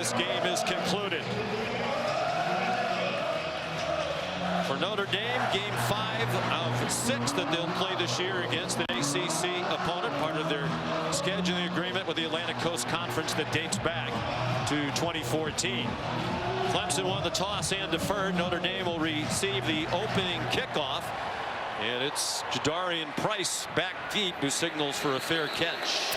This game is concluded. For Notre Dame, game 5 of 6 that they'll play this year against an ACC opponent, part of their scheduling agreement with the Atlantic Coast Conference that dates back to 2014. Clemson won the toss and deferred. Notre Dame will receive the opening kickoff, and it's Jadarian Price back deep who signals for a fair catch.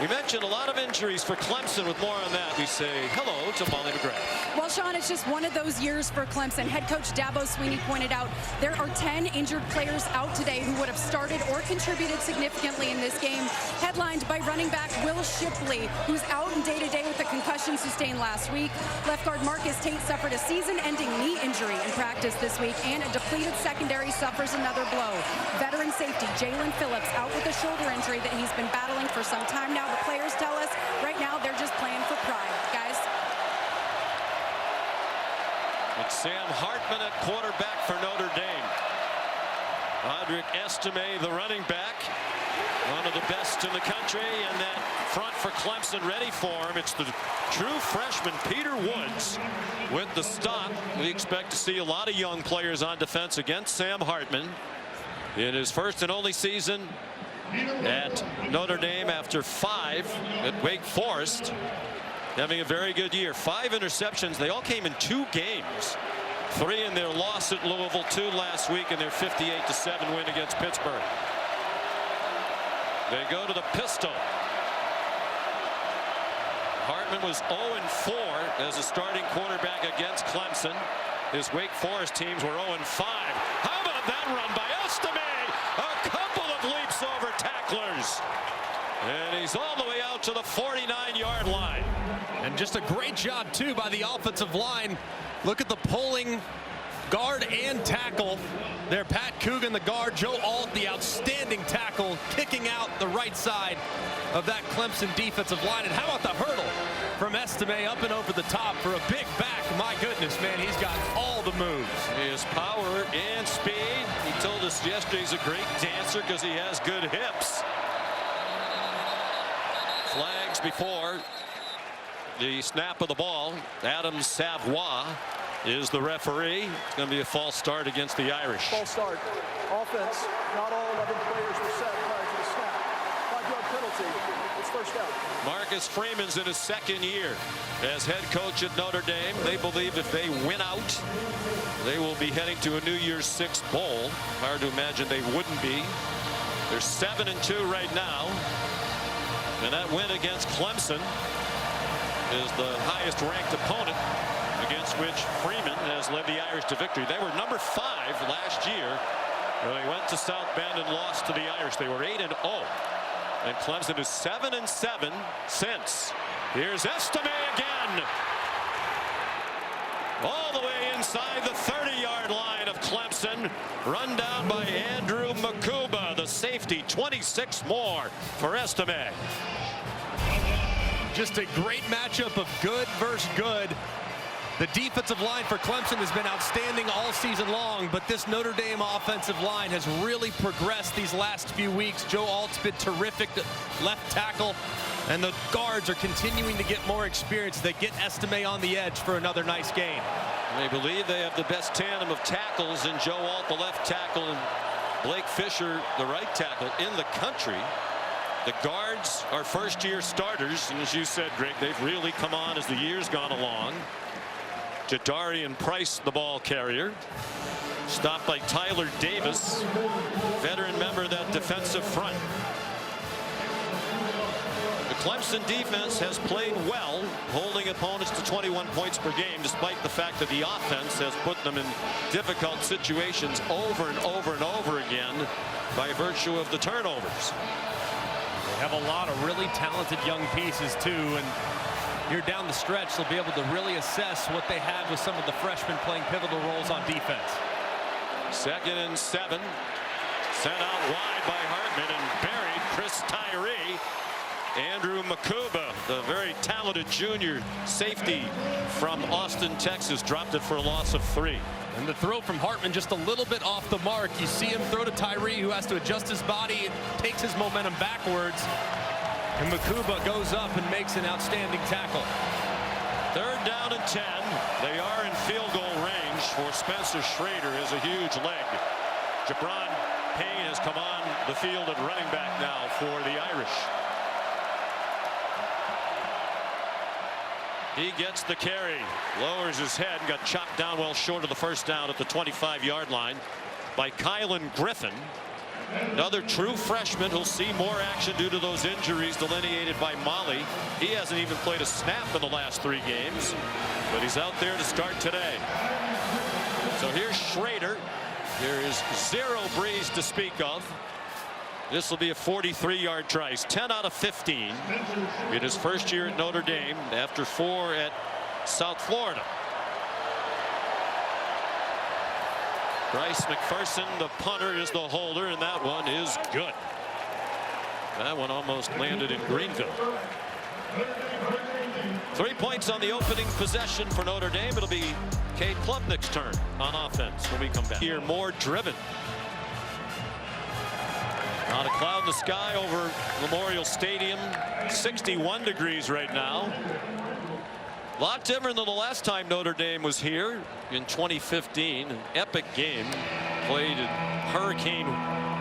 We mentioned a lot of injuries for Clemson. With more on that, we say hello to Molly McGrath. Well, Sean, it's just one of those years for Clemson. Head coach Dabo Swinney pointed out there are 10 injured players out today who would have started or contributed significantly in this game. Headlined by running back Will Shipley, who's out in day-to-day with the concussion sustained last week. Left guard Marcus Tate suffered a season-ending knee injury in practice this week, and a depleted secondary suffers another blow. Veteran safety Jalen Phillips out with a shoulder injury that he's been battling for some time now. The players tell us right now they're just playing for pride, guys. It's Sam Hartman at quarterback for Notre Dame. Audric Estime, the running back, one of the best in the country, and that front for Clemson ready for him. It's the true freshman Peter Woods with the stop. We expect to see a lot of young players on defense against Sam Hartman in his first and only season at Notre Dame after 5 at Wake Forest, having a very good year. 5 interceptions. They all came in 2 games. 3 in their loss at Louisville, 2 last week in their 58-7 win against Pittsburgh. They go to the pistol. Hartman was 0-4 as a starting quarterback against Clemson. His Wake Forest teams were 0-5. How about that run by Estime? A couple of leaps over tacklers. And he's all the way out to the 49-yard line. And just a great job, too, by the offensive line. Look at the pulling guard and tackle. There, Pat Coogan, the guard. Joe Alt, the outstanding tackle, kicking out the right side of that Clemson defensive line. And how about the hurdle from Estime up and over the top for a big back? My goodness, man, he's got all the moves. His power and speed. He told us yesterday he's a great dancer because he has good hips. Flags before the snap of the ball. Adam Savoie is the referee. It's going to be a false start against the Irish. False start. Offense. Not all 11 players were set prior to the snap. 5-yard penalty. It's first down. Marcus Freeman's in his 2nd year as head coach at Notre Dame. They believe if they win out, they will be heading to a New Year's 6 bowl. Hard to imagine they wouldn't be. They're 7-2 right now. And that win against Clemson is the highest ranked opponent against which Freeman has led the Irish to victory. They were number 5 last year. They went to South Bend and lost to the Irish. They were 8-0. And Clemson is 7-7 since. Here's Estime again. All the way inside the 30-yard line of Clemson. Run down by Andrew Makuba, the safety. 26 more for Estime. Just a great matchup of good versus good. The defensive line for Clemson has been outstanding all season long, but this Notre Dame offensive line has really progressed these last few weeks. Joe Alt's been terrific at left tackle, and the guards are continuing to get more experience. They get Estime on the edge for another nice game. They believe they have the best tandem of tackles in Joe Alt, the left tackle, and Blake Fisher, the right tackle, in the country. The guards are first-year starters, and as you said, Greg, they've really come on as the year's gone along. Jadarian Price, the ball carrier, stopped by Tyler Davis, veteran member of that defensive front. The Clemson defense has played well, holding opponents to 21 points per game, despite the fact that the offense has put them in difficult situations over and over and over again by virtue of the turnovers. They have a lot of really talented young pieces, too, and here down the stretch, they'll be able to really assess what they have with some of the freshmen playing pivotal roles on defense. 2nd and 7. Sent out wide by Hartman and buried. Chris Tyree. Andrew Makuba, the very talented junior safety from Austin, Texas, dropped it for a loss of 3. And the throw from Hartman just a little bit off the mark. You see him throw to Tyree, who has to adjust his body, takes his momentum backwards. And Makuba goes up and makes an outstanding tackle. Spencer Schrader has a huge leg. Jabron Payne has come on the field at running back now for the Irish. He gets the carry, lowers his head, and got chopped down well short of the first down at the 25-yard line by Kylan Griffin. Another true freshman who'll see more action due to those injuries delineated by Molly. He hasn't even played a snap in the last 3 games, but he's out there to start today. So here's Schrader. There is 0 breeze to speak of. This will be a 43-yard try. He's 10 out of 15 in his first year at Notre Dame after 4 at South Florida. Bryce McPherson, the punter, is the holder, and that one is good. That one almost landed in Greenville. 3 points on the opening possession for Notre Dame. It'll be Cade Klubnik's turn on offense when we come back. Here, more driven. Not a cloud in the sky over Memorial Stadium. 61 degrees right now. A lot different than the last time Notre Dame was here in 2015. An epic game played in Hurricane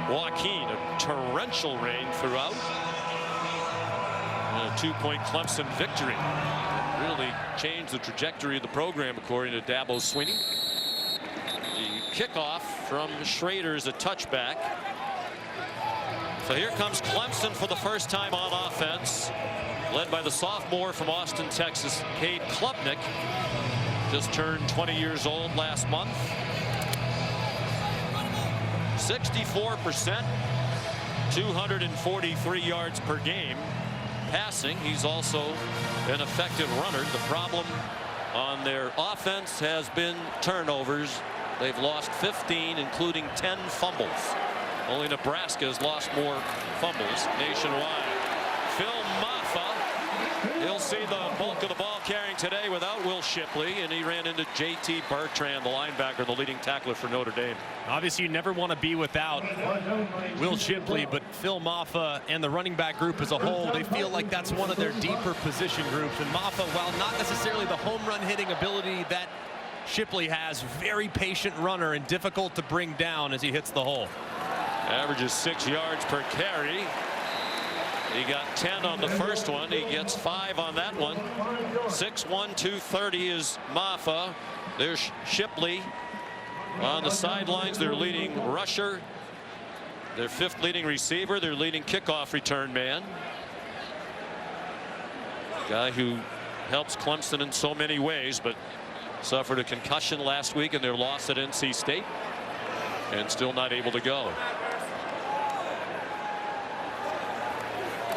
Joaquin. A torrential rain throughout. And a 2-point Clemson victory. Really changed the trajectory of the program, according to Dabo Swinney. The kickoff from Schrader is a touchback. So here comes Clemson for the first time on offense, led by the sophomore from Austin, Texas, Cade Klubnik. Just turned 20 years old last month. 64%, 243 yards per game. Passing, he's also an effective runner. The problem on their offense has been turnovers. They've lost 15, including 10 fumbles. Only Nebraska has lost more fumbles nationwide. Phil Maffa, he'll see the bulk of the ball carrying today without Will Shipley, and he ran into J.T. Bertrand, the linebacker, the leading tackler for Notre Dame. Obviously, you never want to be without Will Shipley, but Phil Maffa and the running back group as a whole, they feel like that's one of their deeper position groups. And Maffa, while not necessarily the home run hitting ability that Shipley has, very patient runner and difficult to bring down as he hits the hole. Averages 6 yards per carry. He got 10 on the first one. He gets 5 on that one. 6'1", 230 is Maffa. There's Shipley on the sidelines. Their leading rusher, their 5th leading receiver, their leading kickoff return man. Guy who helps Clemson in so many ways, but suffered a concussion last week in their loss at NC State and still not able to go.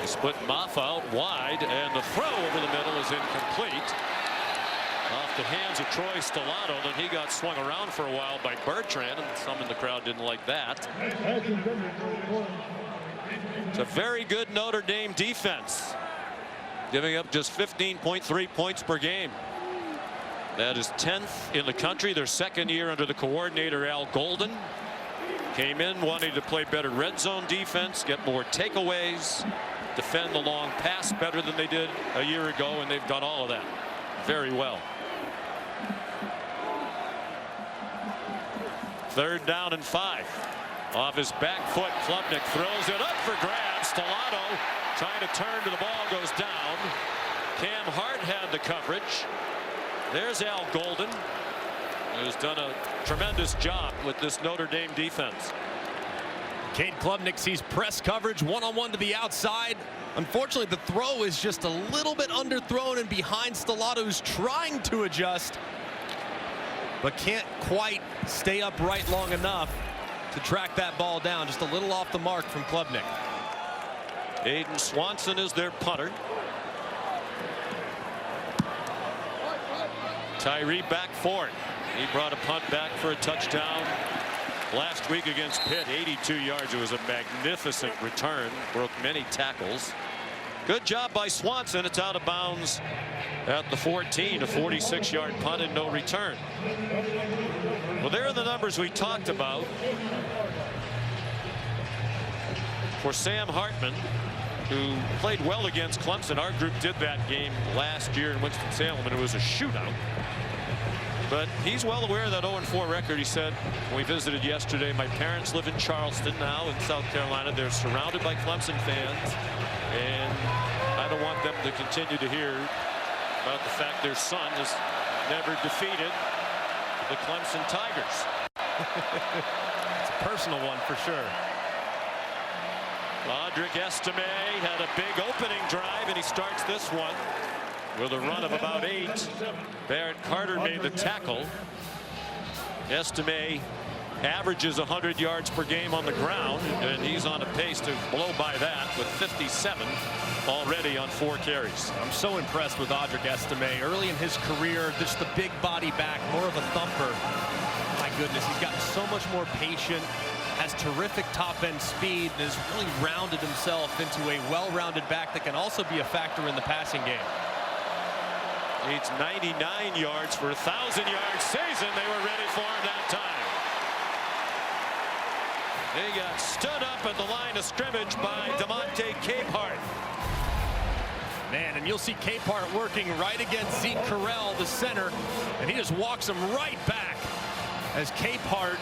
They split Maffa out wide, and the throw over the middle is incomplete. Off the hands of Troy Stellato, then he got swung around for a while by Bertrand, and some in the crowd didn't like that. It's a very good Notre Dame defense, giving up just 15.3 points per game. That is 10th in the country. Their second year under the coordinator Al Golden. Came in wanting to play better red zone defense, get more takeaways, defend the long pass better than they did a year ago, and they've done all of that very well. 3rd down and 5. Off his back foot, Klubnik throws it up for grabs. Stellato trying to turn to the ball, goes down. Cam Hart had the coverage. There's Al Golden, who's done a tremendous job with this Notre Dame defense. Cade Klubnik sees press coverage, one-on-one to the outside. Unfortunately, the throw is just a little bit underthrown and behind Stellato, who's trying to adjust, but can't quite stay upright long enough to track that ball down. Just a little off the mark from Klubnik. Aiden Swanson is their punter. Tyree back for it. He brought a punt back for a touchdown last week against Pitt. 82 yards. It was a magnificent return. Broke many tackles. Good job by Swanson. It's out of bounds at the 14. A 46-yard punt and no return. Well, there are the numbers we talked about for Sam Hartman, who played well against Clemson. Our group did that game last year in Winston-Salem, and it was a shootout. But he's well aware of that 0-4 record. He said when we visited yesterday, my parents live in Charleston now in South Carolina. They're surrounded by Clemson fans, and I don't want them to continue to hear about the fact their son has never defeated the Clemson Tigers. It's a personal one for sure. Audric Estime had a big opening drive, and he starts this one with a run of about 8. Barrett Carter made the tackle. Estime averages 100 yards per game on the ground, and he's on a pace to blow by that with 57 already on 4 carries. I'm so impressed with Audric Estime. Early in his career, just the big body back, more of a thumper. My goodness, he's gotten so much more patient, has terrific top-end speed, and has really rounded himself into a well-rounded back that can also be a factor in the passing game. Needs 99 yards for a 1,000-yard season. They were ready for him that time. He got stood up at the line of scrimmage by DeMonte Capehart. Man, and you'll see Capehart working right against Zeke Correll, the center, and he just walks him right back as Capehart,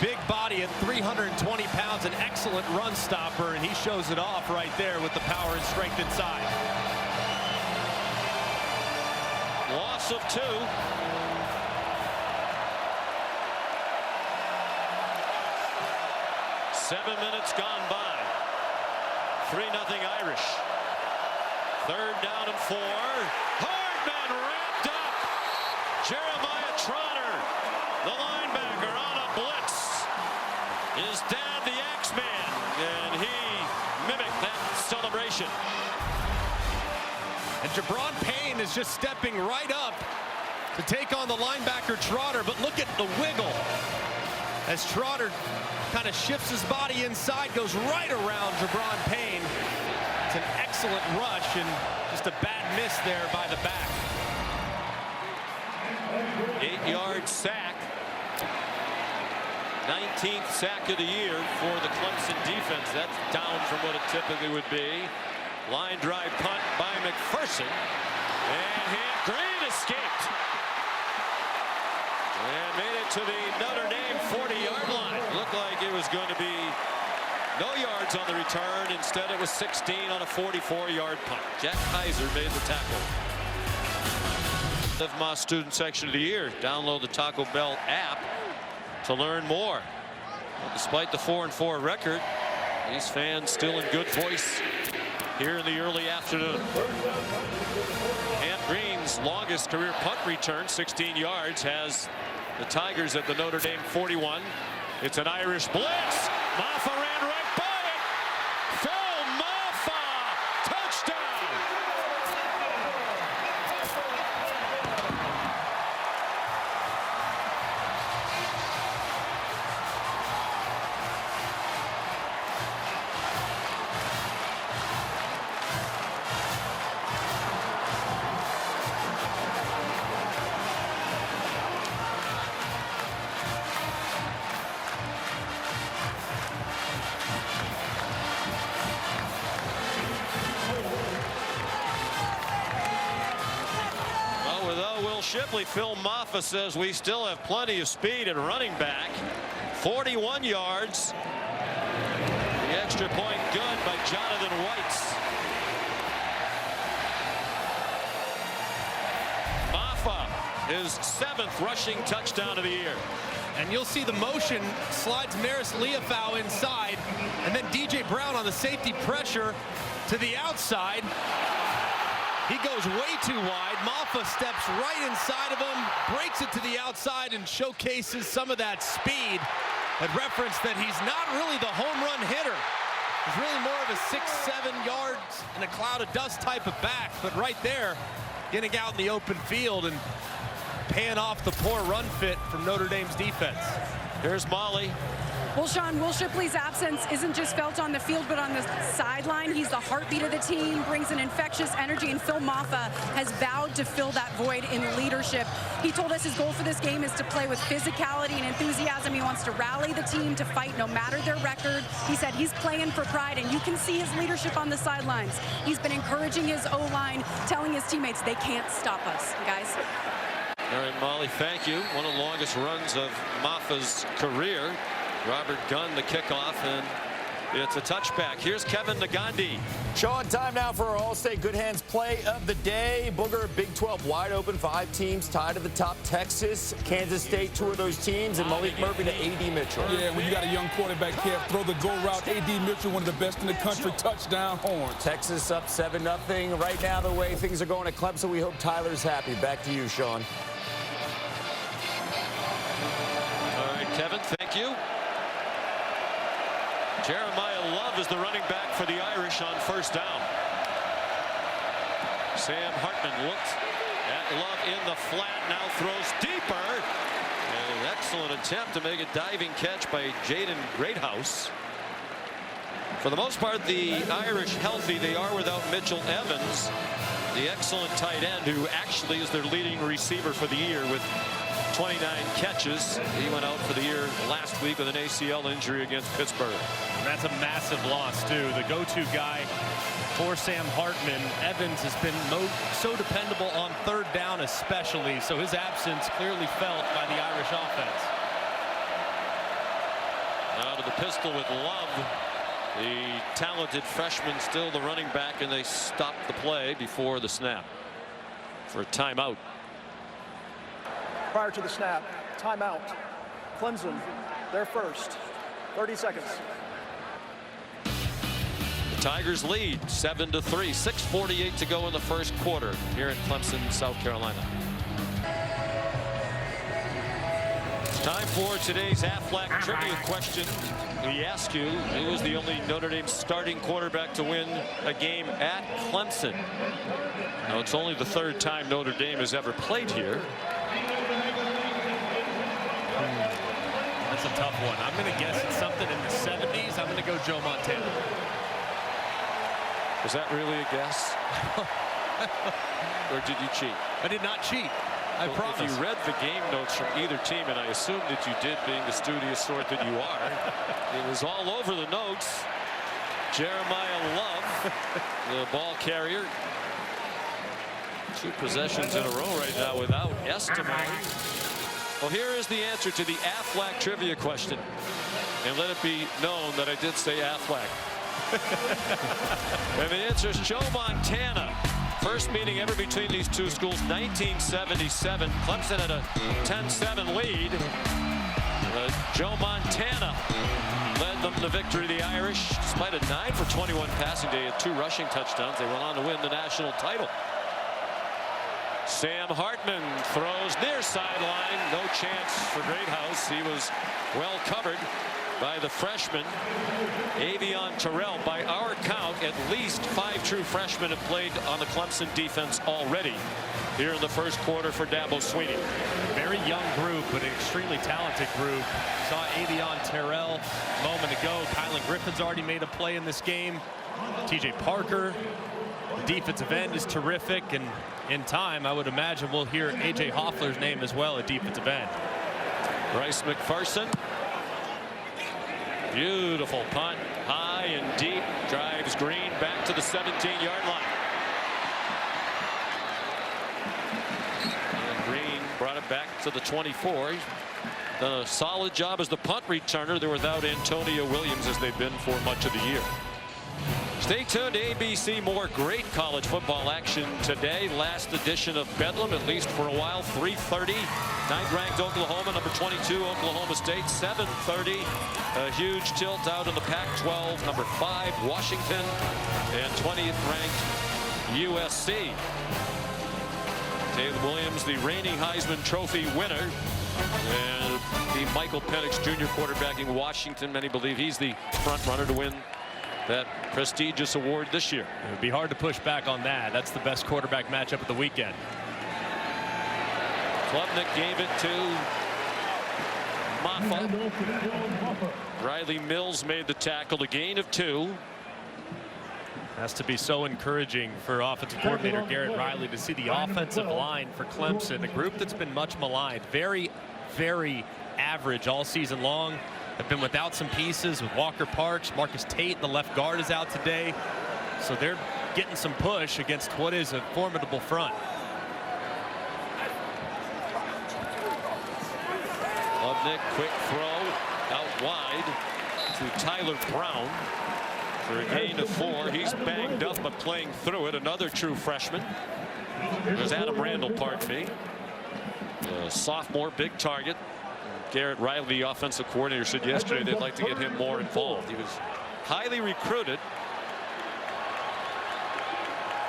big body at 320 pounds, an excellent run stopper, and he shows it off right there with the power and strength inside. Loss of 2. 7 minutes gone by. 3-0 Irish. 3rd down and 4. Hardman wrapped up. Jeremiah Trotter, the linebacker, on a blitz. His dad, the Axeman, and he mimicked that celebration. And Jabron Payne is just stepping right up to take on the linebacker Trotter, but look at the wiggle as Trotter kind of shifts his body inside, goes right around Jabron Payne. It's an excellent rush and just a bad miss there by the back. 8-yard sack. 19th sack of the year for the Clemson defense. That's down from what it typically would be. Line drive punt by McPherson, and Green escaped and made it to the Notre Dame 40-yard line. Looked like it was going to be no yards on the return. Instead, it was 16 on a 44-yard punt. Jack Kaiser made the tackle. Live Moss Student Section of the Year. Download the Taco Bell app to learn more. Well, despite the 4-4 record, these fans still in good voice here in the early afternoon. And Green's longest career punt return, 16 yards, has the Tigers at the Notre Dame 41. It's an Irish blitz. Maffa ran right by it. Phil Maffa, touchdown. Shipley, Phil Maffa says we still have plenty of speed at running back. 41 yards. The extra point good by Jonathan Whites. Maffa, his 7th rushing touchdown of the year. And you'll see the motion slides Maris Leofau inside, and then DJ Brown on the safety pressure to the outside. He goes way too wide. Maffa steps right inside of him, breaks it to the outside, and showcases some of that speed. That reference that he's not really the home run hitter. He's really more of a 6-7 yards in a cloud of dust type of back. But right there, getting out in the open field and paying off the poor run fit from Notre Dame's defense. Here's Molly. Well, Sean, Will Shipley's absence isn't just felt on the field, but on the sideline. He's the heartbeat of the team, brings an infectious energy, and Phil Maffa has vowed to fill that void in leadership. He told us his goal for this game is to play with physicality and enthusiasm. He wants to rally the team to fight no matter their record. He said he's playing for pride, and you can see his leadership on the sidelines. He's been encouraging his O-line, telling his teammates they can't stop us, guys. All right, Molly, thank you. One of the longest runs of Maffa's career. Robert Gunn, the kickoff, and it's a touchback. Here's Kevin Nagandi. Sean, time now for our All-State Good Hands play of the day. Booger, Big 12 wide open, 5 teams tied at the top. Texas, Kansas State, 2 of those teams, and Malik Murphy to A.D. Mitchell. Yeah, when you got a young quarterback here, throw the go route. A.D. Mitchell, one of the best in the country, touchdown horns. Texas up 7-0. Right now, the way things are going at Clemson, we hope Tyler's happy. Back to you, Sean. All right, Kevin, thank you. Jeremiah Love is the running back for the Irish on first down. Sam Hartman looked at Love in the flat, now throws deeper. And an excellent attempt to make a diving catch by Jaden Greathouse. For the most part, the Irish healthy. They are without Mitchell Evans, the excellent tight end, who actually is their leading receiver for the year with 29 catches. He went out for the year last week with an ACL injury against Pittsburgh. And that's a massive loss, too. The go-to guy for Sam Hartman. Evans has been so dependable on third down especially, so his absence clearly felt by the Irish offense. Out of the pistol with Love, the talented freshman, still the running back, and they stopped the play before the snap for a timeout. Prior to the snap, timeout. Clemson, they're first. 30 seconds. The Tigers lead 7-3. 6:48 to go in the first quarter here at Clemson, South Carolina. Time for today's Aflac trivia question. We ask you, who was the only Notre Dame starting quarterback to win a game at Clemson? Now, it's only the 3rd time Notre Dame has ever played here. That's a tough one. I'm going to guess it's something in the 70s. I'm going to go Joe Montana. Was that really a guess? Or did you cheat? I did not cheat. I promise. If you read the game notes from either team, and I assume that you did, being the studious sort that you are, it was all over the notes. Jeremiah Love, the ball carrier. 2 possessions in a row right now without Estime. Well, here is the answer to the Aflac trivia question. And let it be known that I did say Aflac. And the answer is Joe Montana. First meeting ever between these two schools, 1977. Clemson had a 10-7 lead. Joe Montana led them to victory. The Irish, despite a 9 for 21 passing day and 2 rushing touchdowns, they went on to win the national title. Sam Hartman throws near sideline. No chance for Greathouse. He was well covered by the freshman Avion Terrell. By our count, at least 5 true freshmen have played on the Clemson defense already here in the first quarter for Dabo Swinney. Very young group, but an extremely talented group. Saw Avion Terrell a moment ago. Kylan Griffin's already made a play in this game. TJ Parker, the defensive end, is terrific, and in time I would imagine we'll hear AJ Hoffler's name as well at defensive end. Bryce McPherson. Beautiful punt, high and deep, drives Green back to the 17-yard line. And Green brought it back to the 24. He's done a solid job as the punt returner. They're without Antonio Williams, as they've been for much of the year. Stay tuned to ABC. More great college football action today. Last edition of Bedlam, at least for a while. 3:30. 9th-ranked Oklahoma, number 22 Oklahoma State. 7:30. A huge tilt out in the Pac-12. Number 5 Washington, and 20th-ranked USC. Caleb Williams, the reigning Heisman Trophy winner, and the Michael Penix Jr. quarterbacking Washington. Many believe he's the front runner to win that prestigious award this year. It would be hard to push back on that. That's the best quarterback matchup of the weekend. Klubnik gave it to Maffa. Riley Mills made the tackle, a gain of 2. Has to be so encouraging for offensive coordinator Garrett Riley to see the offensive line for Clemson, a group that's been much maligned, very, very average all season long. Have been without some pieces with Walker Parks. Marcus Tate, the left guard, is out today. So they're getting some push against what is a formidable front. Klubnik, quick throw out wide to Tyler Brown for a gain of 4. He's banged up but playing through it. Another true freshman. There's Adam Randall, pardon me. A sophomore, big target. Garrett Riley, the offensive coordinator, said yesterday they'd like to get him more involved. He was highly recruited.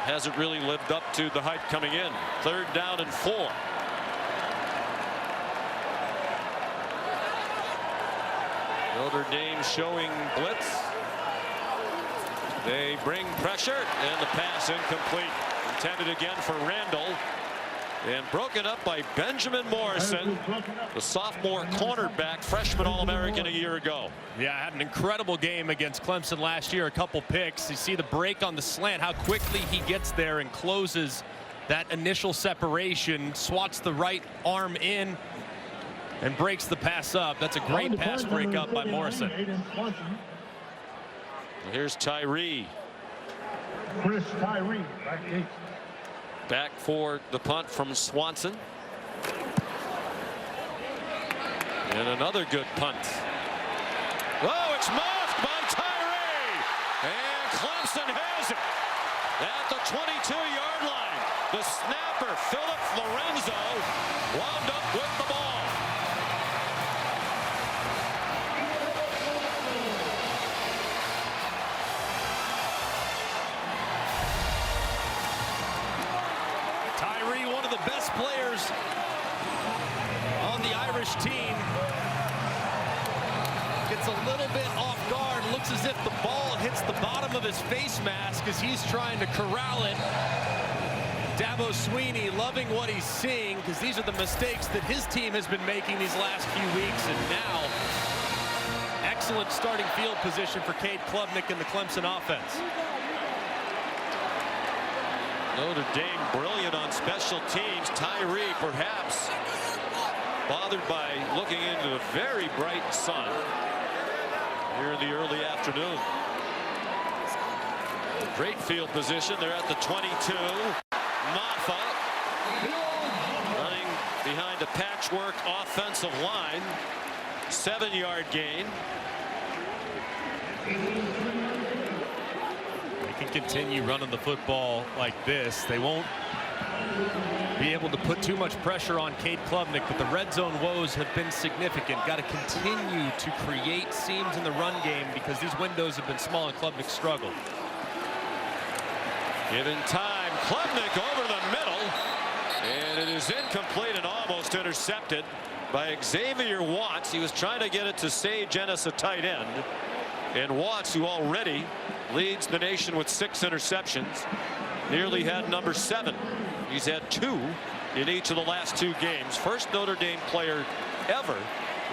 Hasn't really lived up to the hype coming in. 3rd down and 4. Notre Dame showing blitz. They bring pressure, and the pass incomplete. Intended again for Randall. And broken up by Benjamin Morrison, the sophomore cornerback, freshman All-American a year ago. Yeah, had an incredible game against Clemson last year. A couple picks. You see the break on the slant, how quickly he gets there and closes that initial separation, swats the right arm in, and breaks the pass up. That's a great pass break up by Morrison. Here's Tyree. Chris Tyree, back 8. Back for the punt from Swanson. And another good punt. Oh, it's muffed by Tyree. And Clemson has it at the 22-yard line. The snapper, Philip Lorenzo, wound up with the ball. Tyree, one of the best players on the Irish team, gets a little bit off guard. Looks as if the ball hits the bottom of his face mask as he's trying to corral it. Dabo Swinney loving what he's seeing, because these are the mistakes that his team has been making these last few weeks. And now, excellent starting field position for Cade Klubnik and the Clemson offense. Notre Dame brilliant on special teams. Tyree perhaps bothered by looking into the very bright sun here in the early afternoon. Great field position. They're at the 22. Maffa running behind a patchwork offensive line. 7-yard gain. Can continue running the football like this. They won't be able to put too much pressure on Cade Klubnik, but the red zone woes have been significant. Got to continue to create seams in the run game because these windows have been small and Klubnik struggled. Given time, Klubnik over the middle, and it is incomplete and almost intercepted by Xavier Watts. He was trying to get it to Sage Ennis, a tight end. And Watts, who already leads the nation with 6 interceptions, nearly had number 7. He's had 2 in each of the last 2 games. First Notre Dame player ever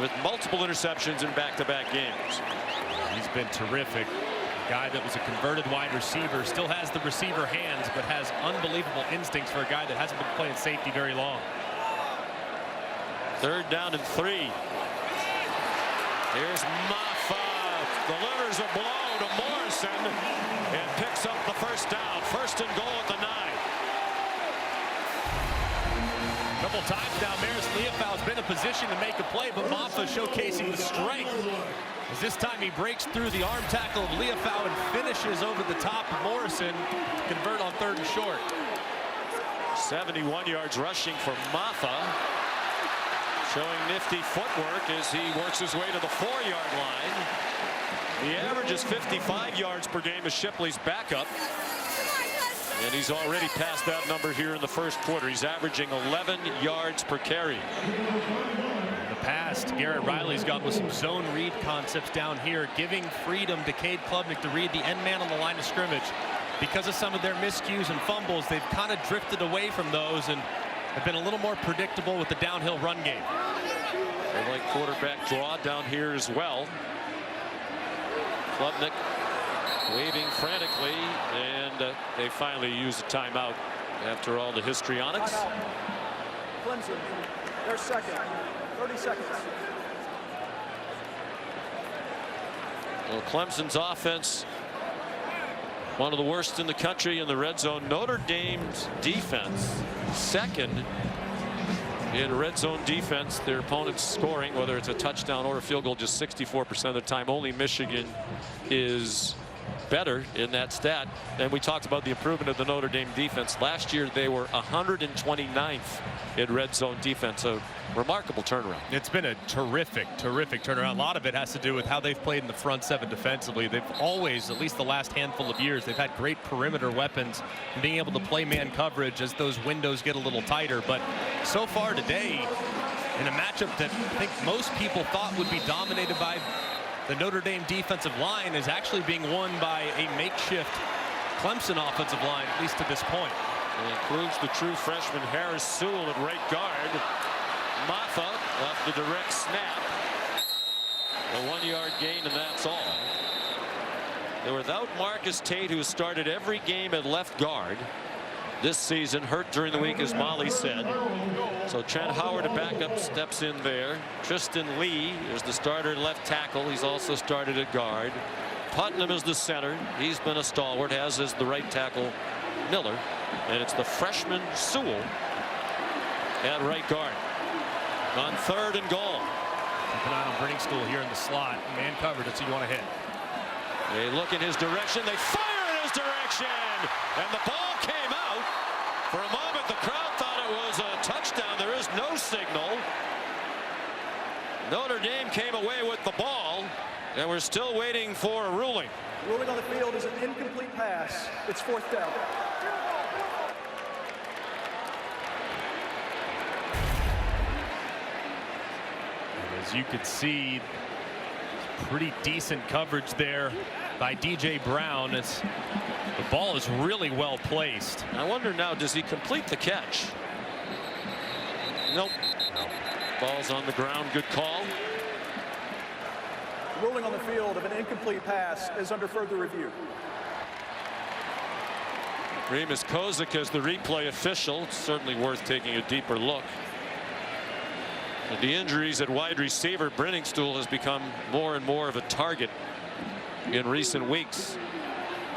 with multiple interceptions in back-to-back games. He's been terrific. A guy that was a converted wide receiver, still has the receiver hands, but has unbelievable instincts for a guy that hasn't been playing safety very long. 3rd down and 3. Here's Maffa. Delivers a blow to Morrison and picks up the first down. 1st and goal at the 9. A couple times now, Maris Leofau has been in position to make a play, but Maffa showcasing the strength. As this time he breaks through the arm tackle of Leofau and finishes over the top of Morrison to convert on 3rd and short. 71 yards rushing for Maffa. Showing nifty footwork as he works his way to the 4-yard line. He averages 55 yards per game as Shipley's backup. And he's already passed that number here in the first quarter. He's averaging 11 yards per carry. In the past, Garrett Riley's gone with some zone read concepts down here, giving freedom to Cade Klubnik to read the end man on the line of scrimmage. Because of some of their miscues and fumbles, they've kind of drifted away from those and have been a little more predictable with the downhill run game. They like quarterback draw down here as well. Klubnik waving frantically, and they finally use a timeout after all the histrionics. Clemson, their second. 30 seconds. Well, Clemson's offense, one of the worst in the country in the red zone. Notre Dame's defense, second in red zone defense. Their opponents scoring, whether it's a touchdown or a field goal, just 64% of the time. Only Michigan is better in that stat. And we talked about the improvement of the Notre Dame defense. Last year they were 129th in red zone defense. A remarkable turnaround. It's been a terrific turnaround. A lot of it has to do with how they've played in the front seven defensively. They've always, at least the last handful of years, they've had great perimeter weapons and being able to play man coverage as those windows get a little tighter. But so far today, in a matchup that I think most people thought would be dominated by the Notre Dame defensive line, is actually being won by a makeshift Clemson offensive line, at least to this point. It includes the true freshman Harris Sewell at right guard. Maffa left the direct snap. A 1-yard gain, and that's all. They're without Marcus Tate, who started every game at left guard this season, hurt during the week, as Molly said. So Trent Howard, a backup, steps in there. Tristan Lee is the starter at left tackle. He's also started at guard. Putnam is the center. He's been a stalwart, as is the right tackle Miller. And it's the freshman Sewell at right guard. On 3rd and goal. Keep an eye on Brenningstool here in the slot. Man covered, it's who you want to hit. They look in his direction. They fire in his direction. And the ball came out. For a moment, the crowd thought it was a touchdown. There is no signal. Notre Dame came away with the ball, and we're still waiting for a ruling. Ruling on the field is an incomplete pass. It's 4th down. As you could see, pretty decent coverage there by DJ Brown. The ball is really well placed. I wonder now, does he complete the catch? Nope. Ball's on the ground. Good call. Ruling on the field of an incomplete pass is under further review. Remus Kozik is the replay official. It's certainly worth taking a deeper look. The injuries at wide receiver, Brenningstool has become more and more of a target in recent weeks.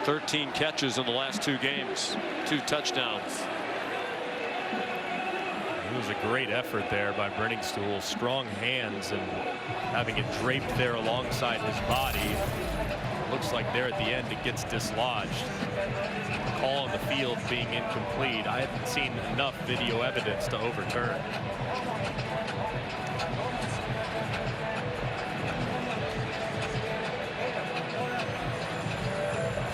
13 catches in the last 2 games, 2 touchdowns. It was a great effort there by Brenningstool. Strong hands and having it draped there alongside his body. Looks like there at the end it gets dislodged. The call on the field being incomplete. I haven't seen enough video evidence to overturn.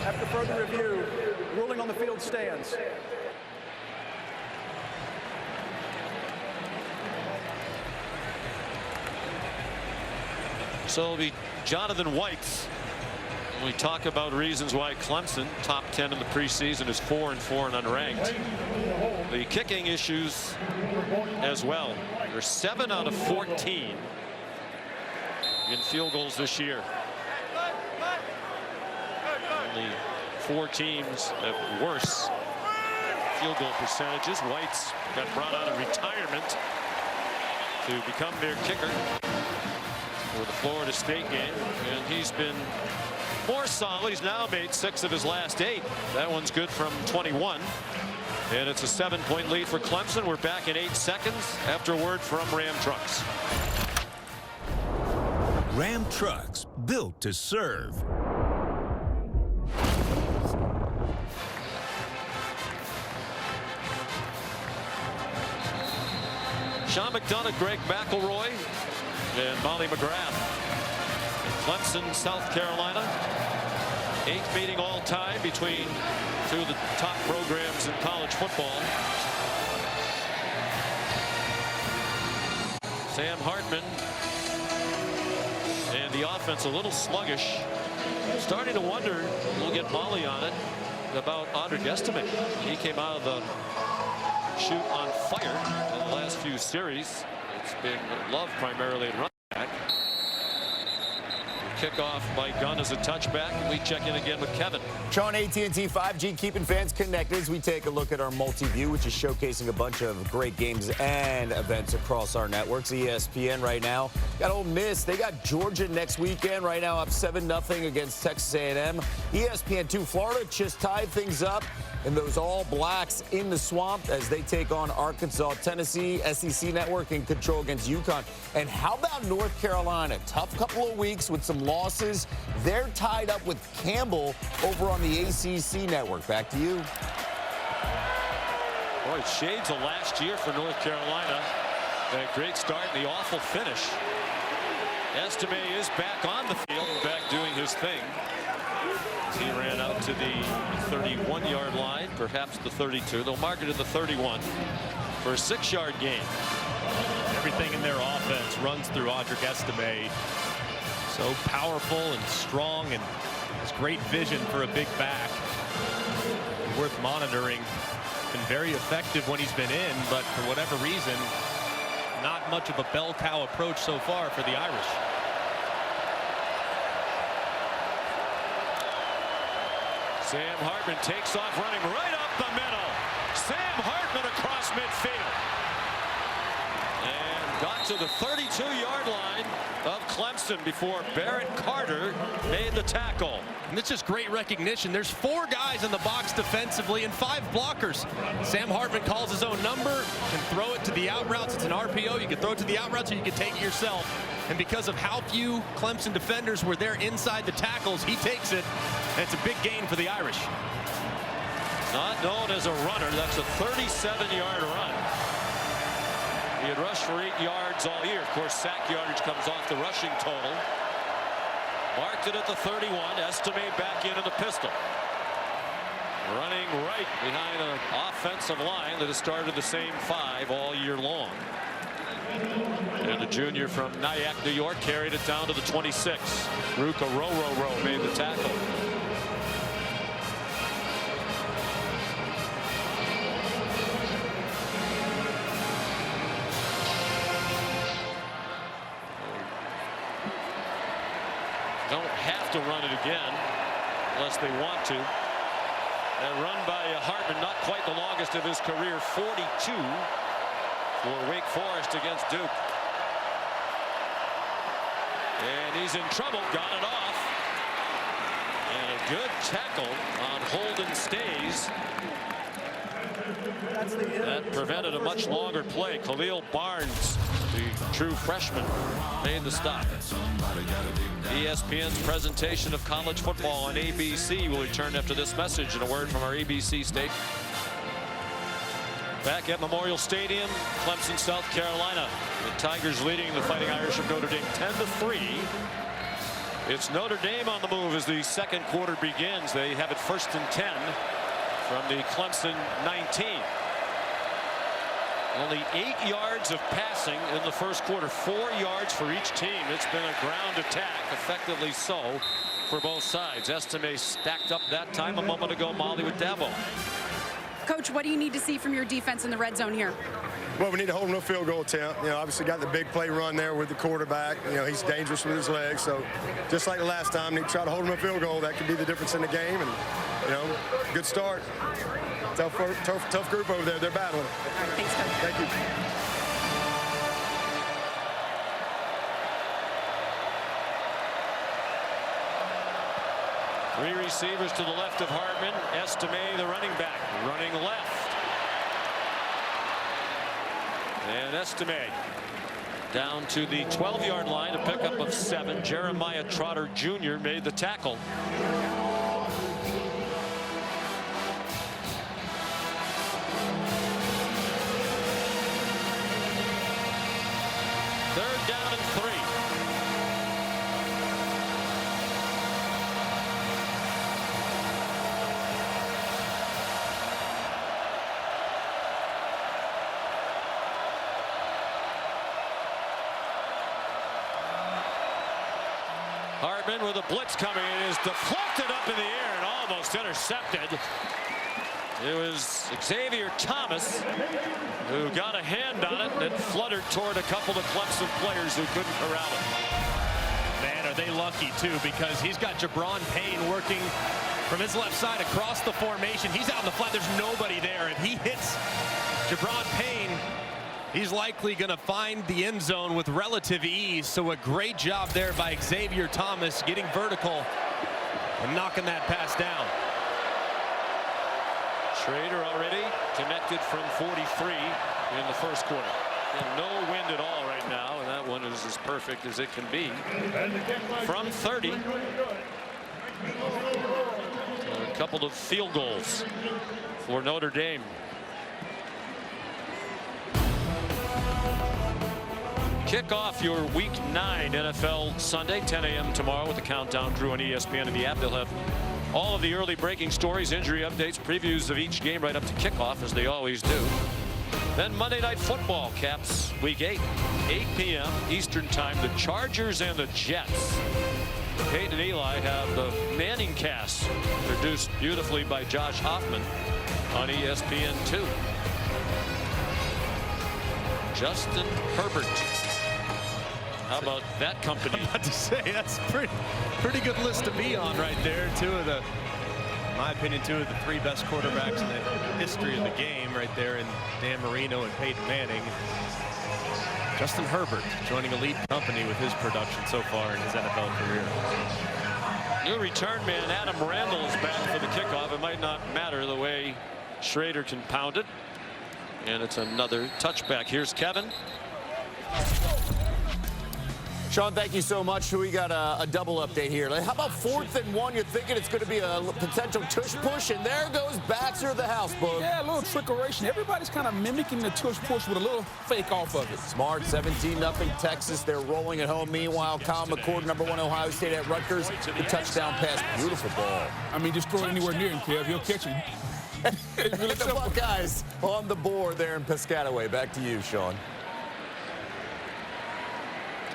After further review, ruling on the field stands. So it'll be Jonathan White. When we talk about reasons why Clemson, top 10 in the preseason, is 4-4 and unranked. The kicking issues as well. They're 7 out of 14 in field goals this year. Only 4 teams have worse field goal percentages. White's got brought out of retirement to become their kicker for the Florida State game, and he's been more solid. He's now made 6 of his last 8. That one's good from 21. And it's a 7-point lead for Clemson. We're back in 8 seconds after a word from Ram Trucks. Ram Trucks, built to serve. Sean McDonough, Greg McElroy, and Molly McGrath. Clemson, South Carolina. 8th meeting all time between 2 of the top programs in college football. Sam Hartman and the offense a little sluggish. Starting to wonder, we'll get Molly on it, about Audric Estime. He came out of the chute on fire in the last few series. It's been loved primarily at running back. Kickoff by Gunn as a touchback. We check in again with Kevin. Sean, AT&T 5G keeping fans connected as we take a look at our multi-view, which is showcasing a bunch of great games and events across our networks. ESPN right now got Ole Miss. They got Georgia next weekend. Right now up 7-0 against Texas A&M. ESPN2 Florida just tied things up and those All Blacks in the swamp as they take on Arkansas, Tennessee, SEC Network in control against UConn. And how about North Carolina? Tough couple of weeks with some losses. They're tied up with Campbell over on the ACC Network. Back to you. Boy, shades of last year for North Carolina. A great start and the awful finish. Estime is back on the field, back doing his thing. He ran out to the 31-yard line, perhaps the 32. They'll mark it at the 31 for a 6-yard gain. Everything in their offense runs through Audric Estime. So powerful and strong, and has great vision for a big back. Worth monitoring. Been very effective when he's been in, but for whatever reason, not much of a bell cow approach so far for the Irish. Sam Hartman takes off running right up the middle. Sam Hartman across midfield. And got to the 32-yard line of Clemson before Barrett Carter made the tackle. And it's just great recognition. There's 4 guys in the box defensively and 5 blockers. Sam Hartman calls his own number, can throw it to the out routes. It's an RPO. You can throw it to the out routes or you can take it yourself. And because of how few Clemson defenders were there inside the tackles, he takes it. And it's a big gain for the Irish. Not known as a runner. That's a 37-yard run. He had rushed for 8 yards all year. Of course, sack yardage comes off the rushing total. Marked it at the 31. Estime back in the pistol. Running right behind an offensive line that has started the same 5 all year long. And the junior from Nyack, New York, carried it down to the 26. Ruka Row made the tackle. Don't have to run it again unless they want to. That run by Hartman, not quite the longest of his career, 42 for Wake Forest against Duke. And he's in trouble, got it off. And a good tackle on Holden Stays. That prevented a much longer play. Khalil Barnes, the true freshman, made the stop. ESPN's presentation of college football on ABC will return after this message and a word from our ABC station. Back at Memorial Stadium, Clemson, South Carolina. The Tigers leading the Fighting Irish of Notre Dame 10-3. It's Notre Dame on the move as the second quarter begins. They have it 1st and 10 from the Clemson 19. Only 8 yards of passing in the first quarter, 4 yards for each team. It's been a ground attack, effectively so, for both sides. Estime stacked up that time a moment ago. Molly with Dabo. Coach, what do you need to see from your defense in the red zone here? Well, we need to hold no field goal attempt. You know, obviously got the big play run there with the quarterback. You know, he's dangerous with his legs. So just like the last time, they try to hold him a field goal. That could be the difference in the game. And, you know, good start. Tough group over there. They're battling. All right, thanks, Coach. Thank you. Three receivers to the left of Hartman. Estime, the running back, running left. And Estime down to the 12-yard line, a pickup of 7. Jeremiah Trotter Jr. made the tackle. Third down and 3. Hartman with a blitz coming. It is deflected up in the air and almost intercepted. It was Xavier Thomas who got a hand on it and it fluttered toward a couple of Clemson players who couldn't corral it. Man, are they lucky too, because he's got Jabron Payne working from his left side across the formation. He's out in the flat. There's nobody there. If he hits Jabron Payne, he's likely going to find the end zone with relative ease. So a great job there by Xavier Thomas getting vertical and knocking that pass down. Schrader already connected from 43 in the first quarter. And no wind at all right now, and that one is as perfect as it can be. From 30. A couple of field goals for Notre Dame. Kick off your Week 9 NFL Sunday, 10 a.m. tomorrow with the Countdown crew on ESPN and the app. They'll have all of the early breaking stories, injury updates, previews of each game right up to kickoff, as they always do. Then Monday Night Football caps Week 8, 8 p.m. Eastern Time. The Chargers and the Jets. Peyton and Eli have the Manning cast, produced beautifully by Josh Hoffman on ESPN2. Justin Herbert. How about that company? I'm about to say, that's a pretty good list to be on right there. In my opinion, two of the three best quarterbacks in the history of the game right there, in Dan Marino and Peyton Manning. Justin Herbert joining elite company with his production so far in his NFL career. New return man Adam Randall is back for the kickoff. It might not matter the way Schrader can pound it. And it's another touchback. Here's Kevin. Sean, thank you so much. We got a double update here. How about 4th and 1? You're thinking it's going to be a potential tush push, and there goes Baxter, the house book. Yeah, a little trickeration. Everybody's kind of mimicking the tush push with a little fake off of it. Smart, 17-0 Texas. They're rolling at home. Meanwhile, Kyle McCord, #1 Ohio State at Rutgers. The touchdown pass. Beautiful ball. I mean, just throw it anywhere near him, Kev. He'll catch it. Really the Buckeyes on the board there in Piscataway. Back to you, Sean.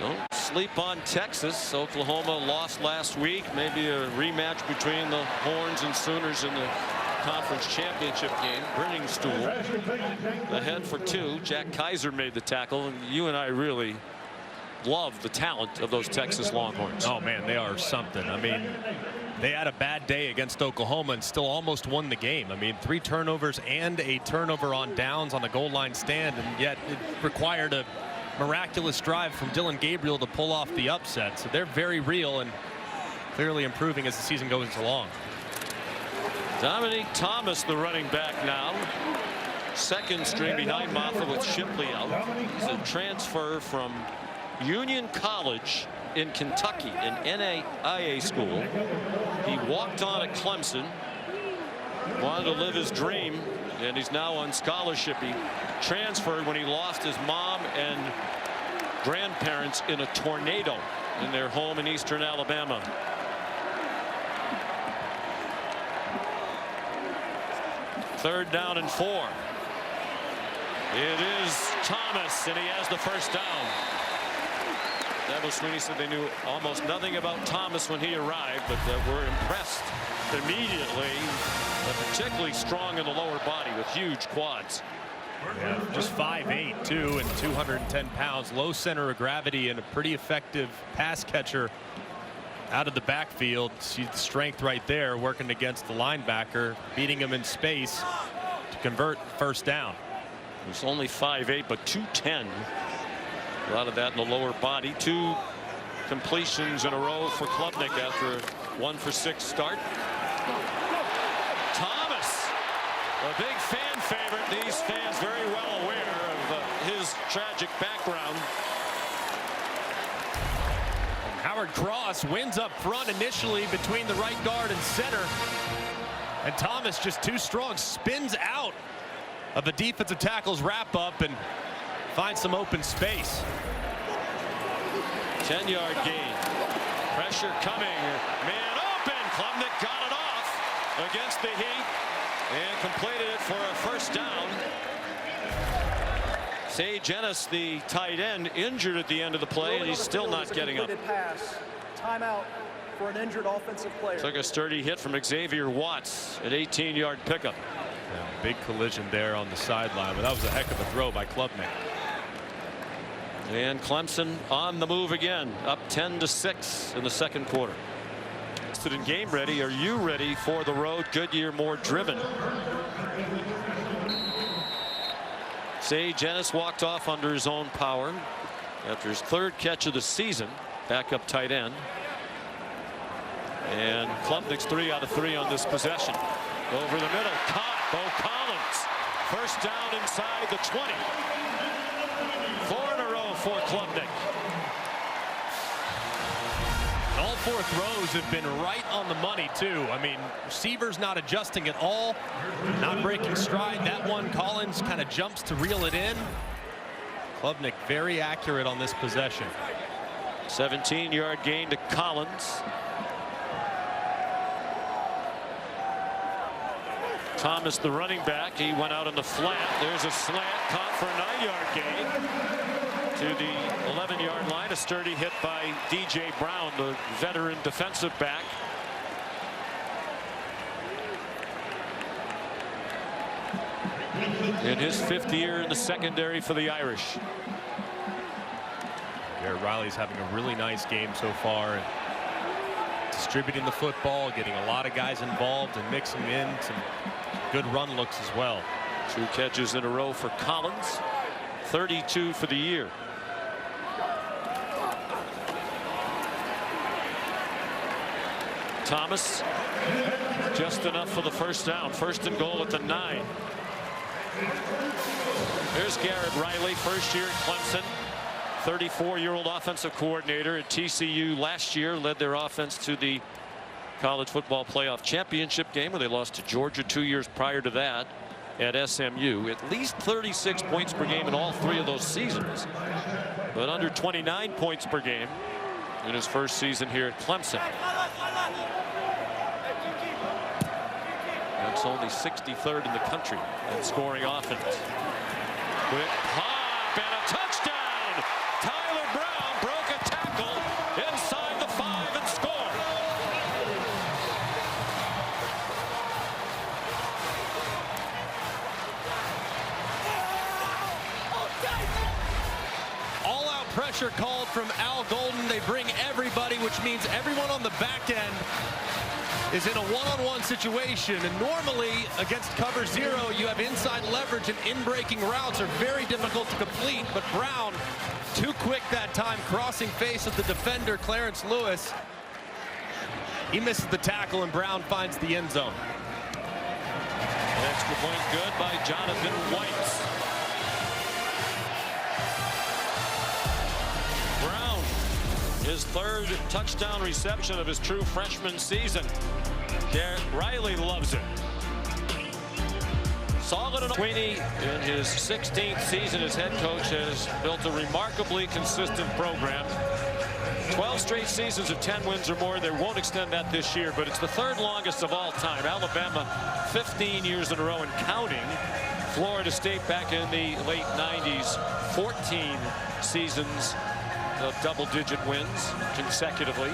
Don't sleep on Texas. Oklahoma lost last week. Maybe a rematch between the Horns and Sooners in the conference championship game. Bringing stool. Ahead for 2. Jack Kaiser made the tackle, and you and I really love the talent of those Texas Longhorns. Oh man, they are something. I mean, they had a bad day against Oklahoma and still almost won the game. I mean, 3 turnovers and a turnover on downs on the goal line stand, and yet it required a miraculous drive from Dylan Gabriel to pull off the upset. So they're very real and clearly improving as the season goes along. Dominique Thomas, the running back now. Second string behind Moffa with Shipley out. He's a transfer from Union College in Kentucky, an NAIA school. He walked on at Clemson, wanted to live his dream, and he's now on scholarship. He transferred when he lost his mom and grandparents in a tornado in their home in eastern Alabama. Third down and 4. It is Thomas, and he has the first down. Dabo Swinney said they knew almost nothing about Thomas when he arrived, but were impressed immediately. Particularly strong in the lower body with huge quads. Yeah, just 5'8", too, and 210 pounds. Low center of gravity and a pretty effective pass catcher out of the backfield. See the strength right there, working against the linebacker, beating him in space to convert first down. He's only 5'8", but 210. A lot of that in the lower body. 2 completions in a row for Klubnik after a 1-for-6 start. Thomas, a big fan favorite. These fans very well aware of his tragic background. And Howard Cross wins up front initially between the right guard and center. And Thomas, just too strong, spins out of the defensive tackle's wrap up and finds some open space. 10-yard gain. Pressure coming. Man open. Klubnik got it off against the heat and completed it for a first down. Sage Ennis, the tight end, injured at the end of the play, and he's still not getting up. Pass. Timeout for an injured offensive player. Took a sturdy hit from Xavier Watts, an 18-yard pickup. Yeah, big collision there on the sideline, but that was a heck of a throw by Klubnik. And Clemson on the move again, up 10-6 in the second quarter. In game ready. Are you ready for the road? Goodyear more driven. Sage Ennis walked off under his own power after his 3rd catch of the season. Backup tight end. And Klubnik's 3 out of 3 on this possession. Over the middle, caught. Bo Collins. First down inside the 20. 4 in a row for Klubnik. All 4 throws have been right on the money, too. I mean, receivers not adjusting at all, not breaking stride. That one, Collins kind of jumps to reel it in. Klubnik very accurate on this possession. 17-yard gain to Collins. Thomas, the running back, he went out on the flat. There's a slant, caught for a 9-yard gain. To the 11-yard line, a sturdy hit by DJ Brown, the veteran defensive back. In his 5th year in the secondary for the Irish. Garrett Riley's having a really nice game so far. Distributing the football, getting a lot of guys involved and mixing in some good run looks as well. 2 catches in a row for Collins. 32 for the year. Thomas, just enough for the first down. 1st and goal at the 9. There's Garrett Riley, first year at Clemson. 34-year-old offensive coordinator at TCU last year, led their offense to the college football playoff championship game where they lost to Georgia 2 years prior to that at SMU. At least 36 points per game in all 3 of those seasons, but under 29 points per game in his first season here at Clemson. That's only 63rd in the country in scoring offense. Quick pop and a touchdown. Tyler Brown broke a tackle inside the 5 and scored. All-out pressure called from Al Golden. They bring everybody, which means everyone on the back end is in a one-on-one situation, and normally against cover 0 you have inside leverage, and in-breaking routes are very difficult to complete, but Brown too quick that time, crossing face of the defender Clarence Lewis. He misses the tackle and Brown finds the end zone. Extra point good by Jonathan White. Brown, his 3rd touchdown reception of his true freshman season. Garrett Riley loves it. Solid and Sweeney, in his 16th season as head coach, has built a remarkably consistent program. 12 straight seasons of 10 wins or more. They won't extend that this year, but it's the 3rd longest of all time. Alabama 15 years in a row and counting. Florida State back in the late 90s, 14 seasons of double-digit wins consecutively.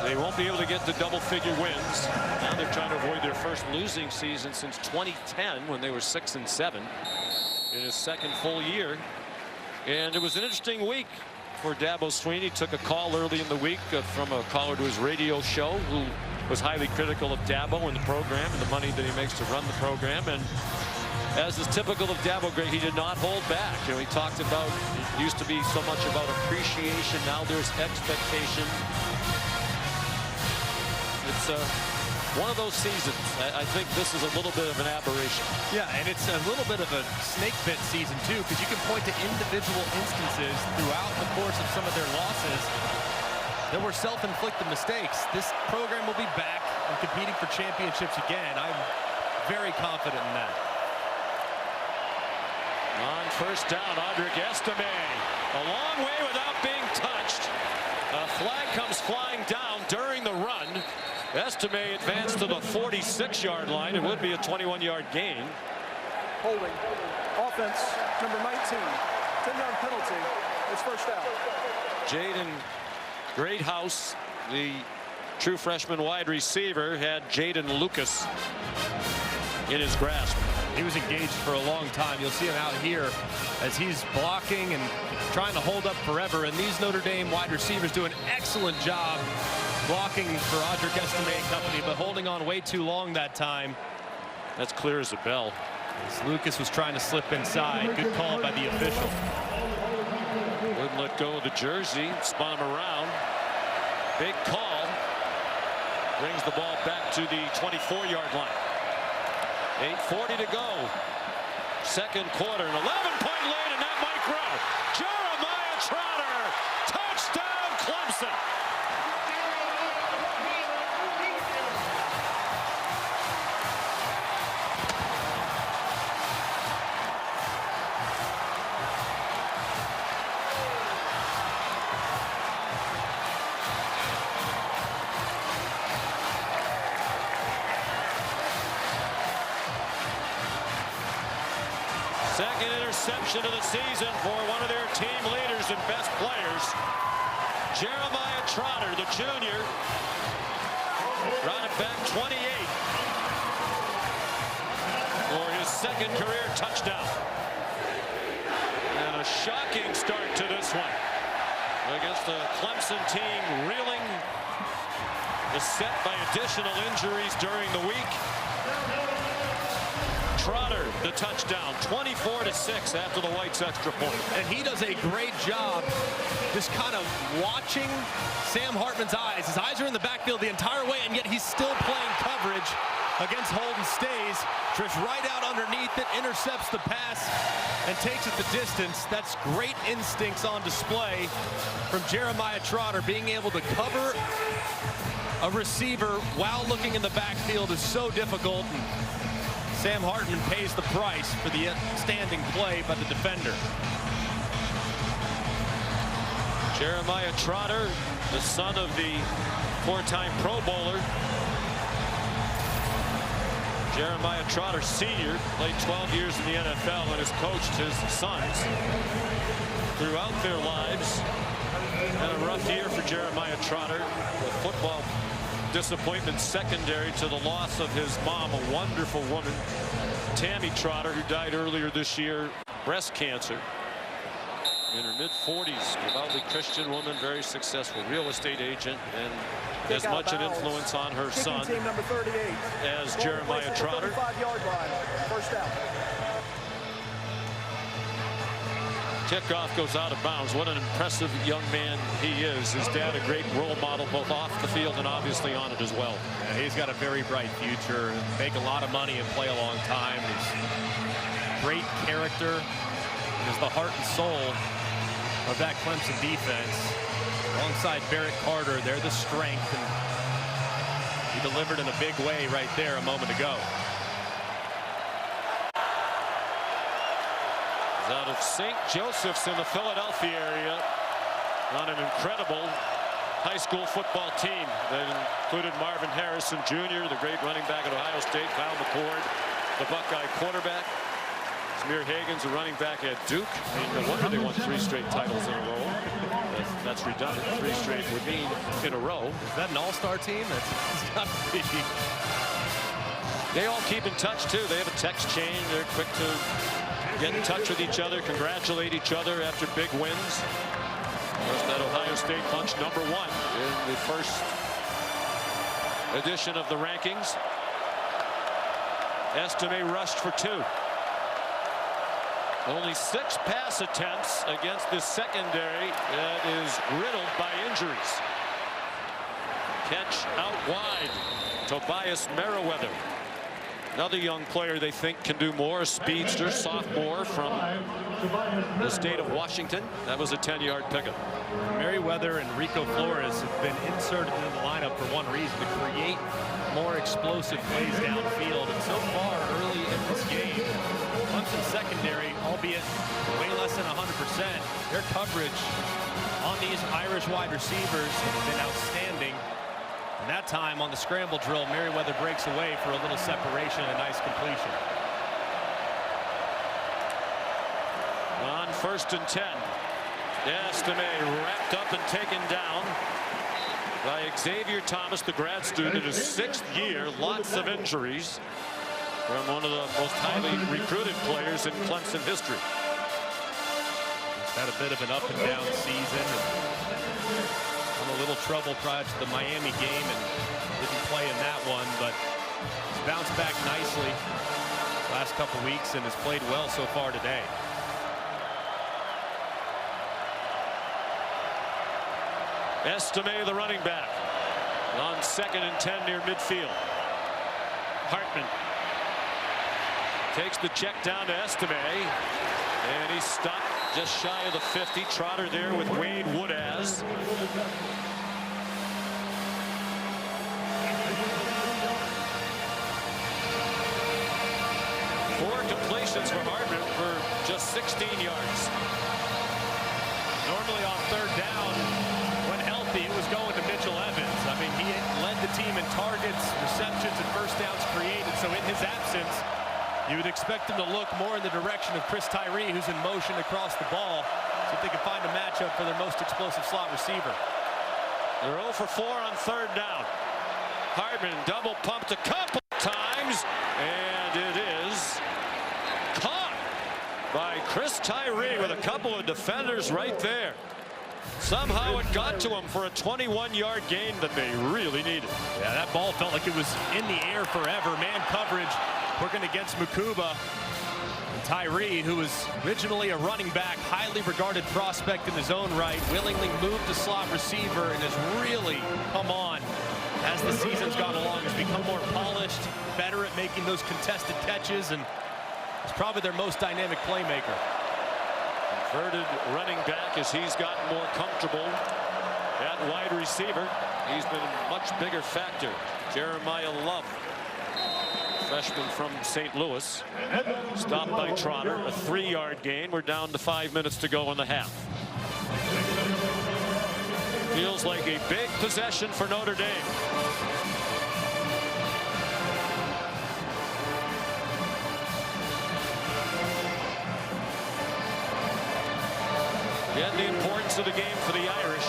They won't be able to get the double-figure wins. Now they're trying to avoid their first losing season since 2010 when they were 6-7 in his 2nd full year. And it was an interesting week for Dabo Swinney. Took a call early in the week from a caller to his radio show who was highly critical of Dabo and the program and the money that he makes to run the program. And as is typical of Dabo, Greg, he did not hold back. You know, he talked about, it used to be so much about appreciation. Now there's expectation. It's one of those seasons. I think this is a little bit of an aberration. Yeah, and it's a little bit of a snake bit season, too, because you can point to individual instances throughout the course of some of their losses that were self-inflicted mistakes. This program will be back and competing for championships again. I'm very confident in that. On first down, Audric Estime. A long way without being touched. A flag comes flying down during the run. Estime advanced to the 46-yard line. It would be a 21-yard gain. Holding. Offense, number 19. 10-yard penalty. It's first down. Jaden Greathouse, the true freshman wide receiver, had Jaden Lucas in his grasp. He was engaged for a long time. You'll see him out here as he's blocking and trying to hold up forever. And these Notre Dame wide receivers do an excellent job blocking for Audric Estime and company, but holding on way too long that time. That's clear as a bell. As Lucas was trying to slip inside. Good call by the official. Wouldn't let go of the jersey. Spun him around. Big call. Brings the ball back to the 24-yard line. 8:40 to go. Second quarter. An 11-point lead, and that might grow. Jeremiah Trotter. Touchdown, Clemson. Second interception of the season for one of their team leaders and best players. Jeremiah Trotter, the junior, running back 28 for his second career touchdown. And a shocking start to this one against the Clemson team reeling, beset by additional injuries during the week. Trotter, the touchdown, 24-6 after the Whites' extra point. And he does a great job just kind of watching Sam Hartman's eyes. His eyes are in the backfield the entire way, and yet he's still playing coverage against Holden Stays. Drifts right out underneath it, intercepts the pass, and takes it the distance. That's great instincts on display from Jeremiah Trotter. Being able to cover a receiver while looking in the backfield is so difficult. Sam Hartman pays the price for the outstanding play by the defender. Jeremiah Trotter, the son of the four-time Pro Bowler. Jeremiah Trotter Sr. played 12 years in the NFL and has coached his sons throughout their lives. And a rough year for Jeremiah Trotter. The football disappointment secondary to the loss of his mom, a wonderful woman, Tammy Trotter, who died earlier this year, breast cancer. In her mid-40s, devoutly Christian woman, very successful real estate agent, and as much an influence on her son team number 38 as Jeremiah Trotter. 35-yard line. First down. Kickoff goes out of bounds. What an impressive young man he is. His dad, a great role model, both off the field and obviously on it as well. Yeah, he's got a very bright future. Make a lot of money and play a long time. He's great character. He is the heart and soul of that Clemson defense. Alongside Barrett Carter, they're the strength. And he delivered in a big way right there a moment ago. Out of St. Joseph's in the Philadelphia area on an incredible high school football team that included Marvin Harrison Jr., the great running back at Ohio State, Kyle McCord, the Buckeye quarterback, Samir Hagan's a running back at Duke. I mean, no wonder they won 3 straight titles in a row. That's redundant. 3 straight would mean in a row. Is that an all-star team? That's not pretty. They all keep in touch too. They have a text chain. They're quick to get in touch with each other, congratulate each other after big wins. There's that Ohio State bunch, #1 in the first edition of the rankings. Estime rushed for 2. Only 6 pass attempts against this secondary that is riddled by injuries. Catch out wide. Tobias Merriweather. Another young player they think can do more, a speedster, sophomore from the state of Washington. That was a 10-yard pickup. Merriweather and Rico Flores have been inserted into the lineup for one reason, to create more explosive plays downfield. And so far, early in this game, Clemson secondary, albeit way less than 100%, their coverage on these Irish wide receivers has been outstanding. And that time on the scramble drill, Merriweather breaks away for a little separation and a nice completion. On 1st and 10. Estime wrapped up and taken down by Xavier Thomas, the grad student in his 6th year. Lots of injuries from one of the most highly recruited players in Clemson history. He's had a bit of an up and down season. A little trouble prior to the Miami game and didn't play in that one, but he's bounced back nicely last couple weeks and has played well so far today. Estime, the running back. On 2nd and 10 near midfield. Hartman takes the check down to Estime, and he's stopped just shy of the 50. Trotter there with Wade Woodaz. Four completions for Hartman for just 16 yards. Normally on 3rd down, when healthy, it was going to Mitchell Evans. I mean, he led the team in targets, receptions, and first downs created. So in his absence, you would expect him to look more in the direction of Chris Tyree, who's in motion across the ball, so if they can find a matchup for their most explosive slot receiver. They're 0 for 4 on 3rd down. Hartman double pumped a couple times, and it is caught by Chris Tyree with a couple of defenders right there. Somehow it got to him for a 21-yard gain that they really needed. Yeah, that ball felt like it was in the air forever. Man coverage working against Mukuba. And Tyree, who was originally a running back, highly regarded prospect in his own right, willingly moved to slot receiver and has really come on as the season's gone along. Has become more polished, better at making those contested catches, and is probably their most dynamic playmaker. Inverted running back as he's gotten more comfortable at wide receiver. He's been a much bigger factor. Jeremiah Love, freshman from St. Louis, stopped by Trotter. A 3-yard gain. We're down to 5 minutes to go in the half. Feels like a big possession for Notre Dame. Again, the importance of the game for the Irish.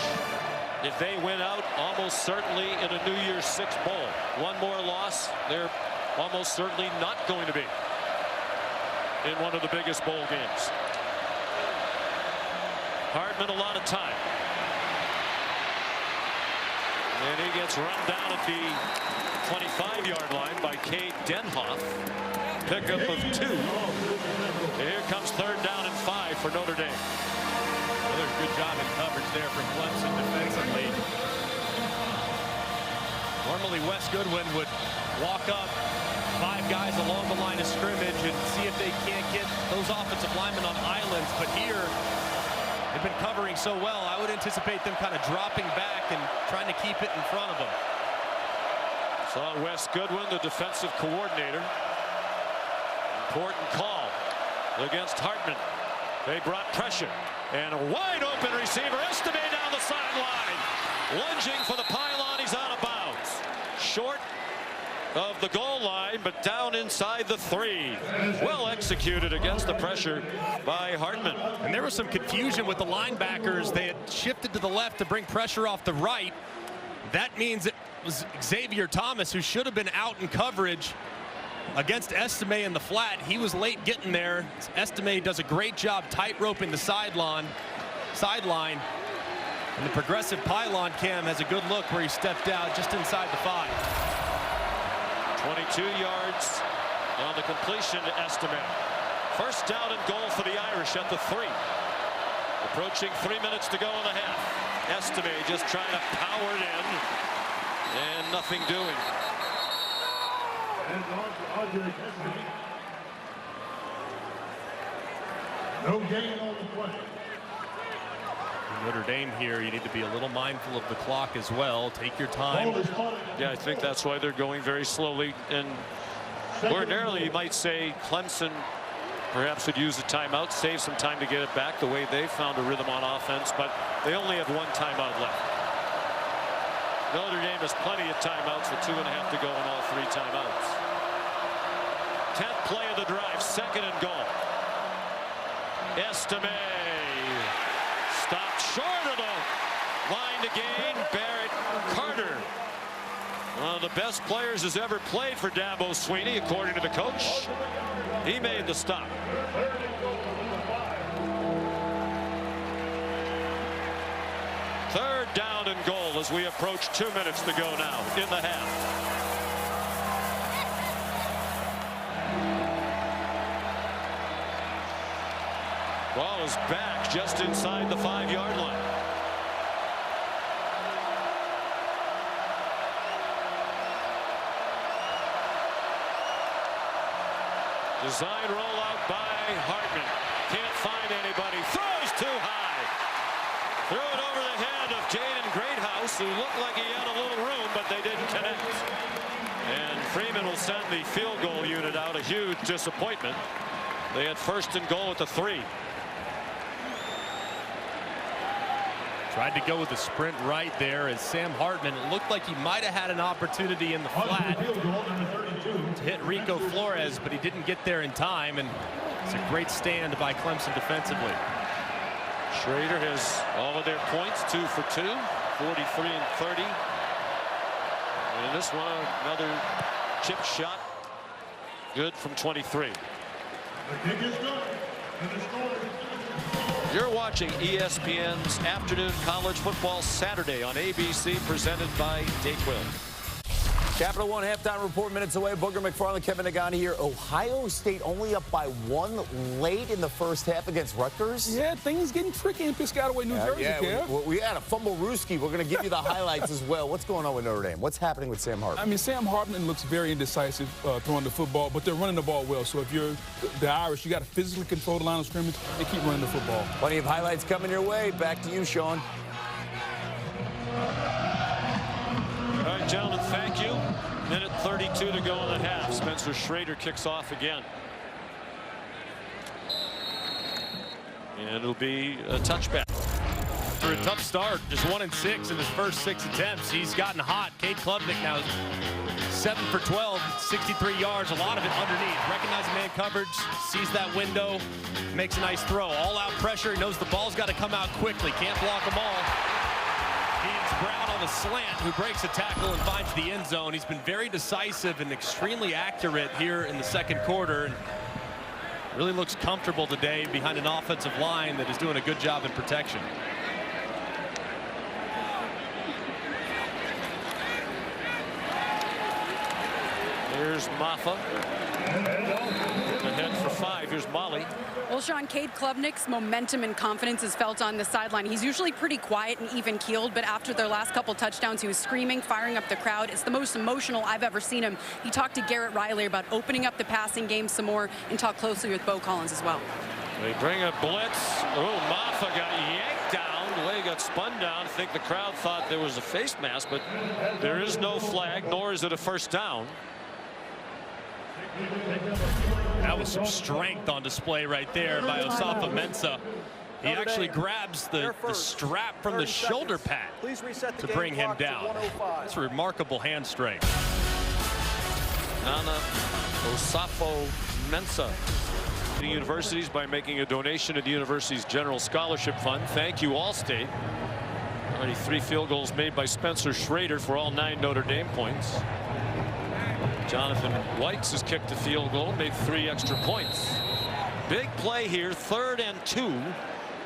If they win out, almost certainly in a New Year's Six bowl. One more loss, they're almost certainly not going to be in one of the biggest bowl games. Hartman a lot of time. And he gets run down at the 25-yard line by Cade Denhoff. Pickup of 2. And here comes 3rd down and 5 for Notre Dame. Another good job in coverage there from Clemson defensively. Normally Wes Goodwin would walk up 5 guys along the line of scrimmage and see if they can't get those offensive linemen on islands, but here they've been covering so well. I would anticipate them kind of dropping back and trying to keep it in front of them. Saw Wes Goodwin, the defensive coordinator. Important call against Hartman. They brought pressure. And a wide open receiver, Estime down the sideline. Lunging for the pylon, he's out of bounds. Short of the goal line, but down inside the 3. Well executed against the pressure by Hartman. And there was some confusion with the linebackers. They had shifted to the left to bring pressure off the right. That means it was Xavier Thomas, who should have been out in coverage against Estime in the flat. He was late getting there. Estime does a great job tight-roping the sideline. And the progressive pylon cam has a good look where he stepped out just inside the 5. 22 yards on the completion to Estime. 1st down and goal for the Irish at the 3. Approaching 3 minutes to go in the half. Estime just trying to power it in and nothing doing. No gain on the play. Notre Dame here, you need to be a little mindful of the clock as well. Take your time. Yeah, I think that's why they're going very slowly. And ordinarily, you might say Clemson perhaps would use a timeout, save some time to get it back the way they found a rhythm on offense, but they only have 1 timeout left. Notre Dame has plenty of timeouts with 2.5 to go in all 3 timeouts. 10th play of the drive, 2nd and goal. Estime stopped short of the line to gain. Barrett Carter, one of the best players has ever played for Dabo Swinney, according to the coach. He made the stop. Third down and goal as we approach 2 minutes to go now in the half. Ball is back just inside the 5-yard line. Design rollout by Hartman. Can't find anybody. Throws too high. Threw it over the head of Jaden Greathouse, who looked like he had a little room, but they didn't connect. And Freeman will send the field goal unit out. A huge disappointment. They had 1st and goal at the 3. Tried to go with a sprint right there as Sam Hartman. It looked like he might have had an opportunity in the flat to hit Rico Flores, but he didn't get there in time. And it's a great stand by Clemson defensively. Schrader has all of their points, 2 for 2, 43 and 30. And this one, another chip shot, good from 23. You're watching ESPN's Afternoon College Football Saturday on ABC, presented by Dayquil. Capital One halftime report minutes away. Booger McFarland, Kevin Nagani here. Ohio State only up by 1 late in the first half against Rutgers. Yeah, things getting tricky in Piscataway, New Jersey, Kev. We had a fumble Rooski. We're going to give you the highlights as well. What's going on with Notre Dame? What's happening with Sam Hartman? I mean, Sam Hartman looks very indecisive throwing the football, but they're running the ball well. So if you're the Irish, you got to physically control the line of scrimmage and keep running the football. Plenty of highlights coming your way. Back to you, Sean. All right, gentlemen, thank you. Minute 32 to go in the half. Spencer Schrader kicks off again. And it'll be a touchback. For a tough start, just 1 and 6 in his first 6 attempts. He's gotten hot. Cade Klubnik now 7 for 12, 63 yards, a lot of it underneath. Recognizes man coverage, sees that window, makes a nice throw. All out pressure, he knows the ball's got to come out quickly. Can't block them all. He's Brown on the slant, who breaks a tackle and finds the end zone. He's been very decisive and extremely accurate here in the second quarter. And really looks comfortable today behind an offensive line that is doing a good job in protection. Here's Maffa. Ahead for 5. Here's Molly. Well, Sean, Cade Klubnik's momentum and confidence is felt on the sideline. He's usually pretty quiet and even-keeled, but after their last couple touchdowns, he was screaming, firing up the crowd. It's the most emotional I've ever seen him. He talked to Garrett Riley about opening up the passing game some more and talked closely with Bo Collins as well. They bring a blitz. Oh, Maffa got yanked down. The way he got spun down. I think the crowd thought there was a face mask, but there is no flag, nor is it a first down. That was some strength on display right there by Osafa Mensah. He actually grabs the strap from the shoulder pad to bring him down. That's remarkable hand strength. Nana Osafo Mensah. Universities by making a donation to the university's general scholarship fund. Thank you, Allstate. Already 3 field goals made by Spencer Schrader for all 9 Notre Dame points. Jonathan Whites has kicked a field goal, made 3 extra points. Big play here, 3rd and 2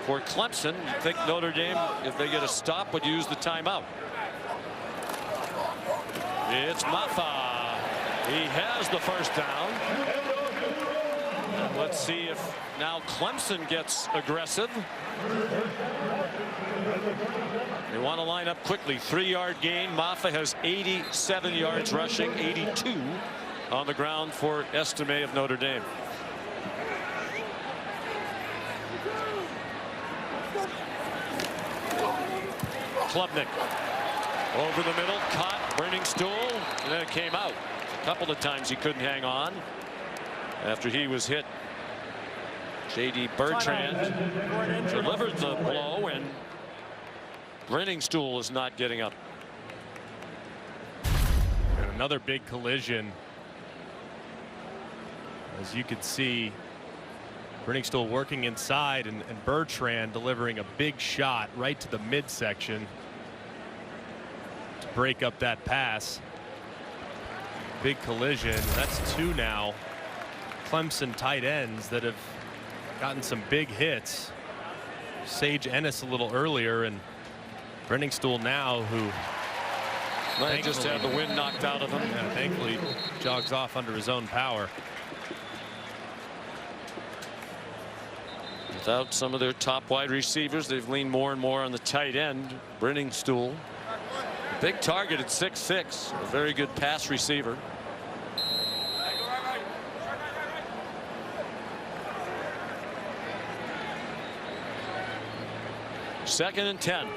for Clemson. You think Notre Dame, if they get a stop, would use the timeout. It's Maffa. He has the first down. And let's see if now Clemson gets aggressive. They want to line up quickly. 3-yard gain. Maffa has 87 yards rushing, 82 on the ground for Estime of Notre Dame. Klubnik over the middle, caught, burning stool, and then it came out. A couple of times he couldn't hang on after he was hit. J.D. Bertrand delivered the blow, and Brenningstool is not getting up. And another big collision. As you can see, Brenningstool working inside, and Bertrand delivering a big shot right to the midsection to break up that pass. Big collision. That's 2 now. Clemson tight ends that have gotten some big hits. Sage Ennis a little earlier, and Brenningstool now, who might just had the wind knocked out of him. Yeah, thankfully jogs off under his own power. Without some of their top wide receivers, they've leaned more and more on the tight end. Brenningstool, big target at 6'6", a very good pass receiver. 2nd and 10.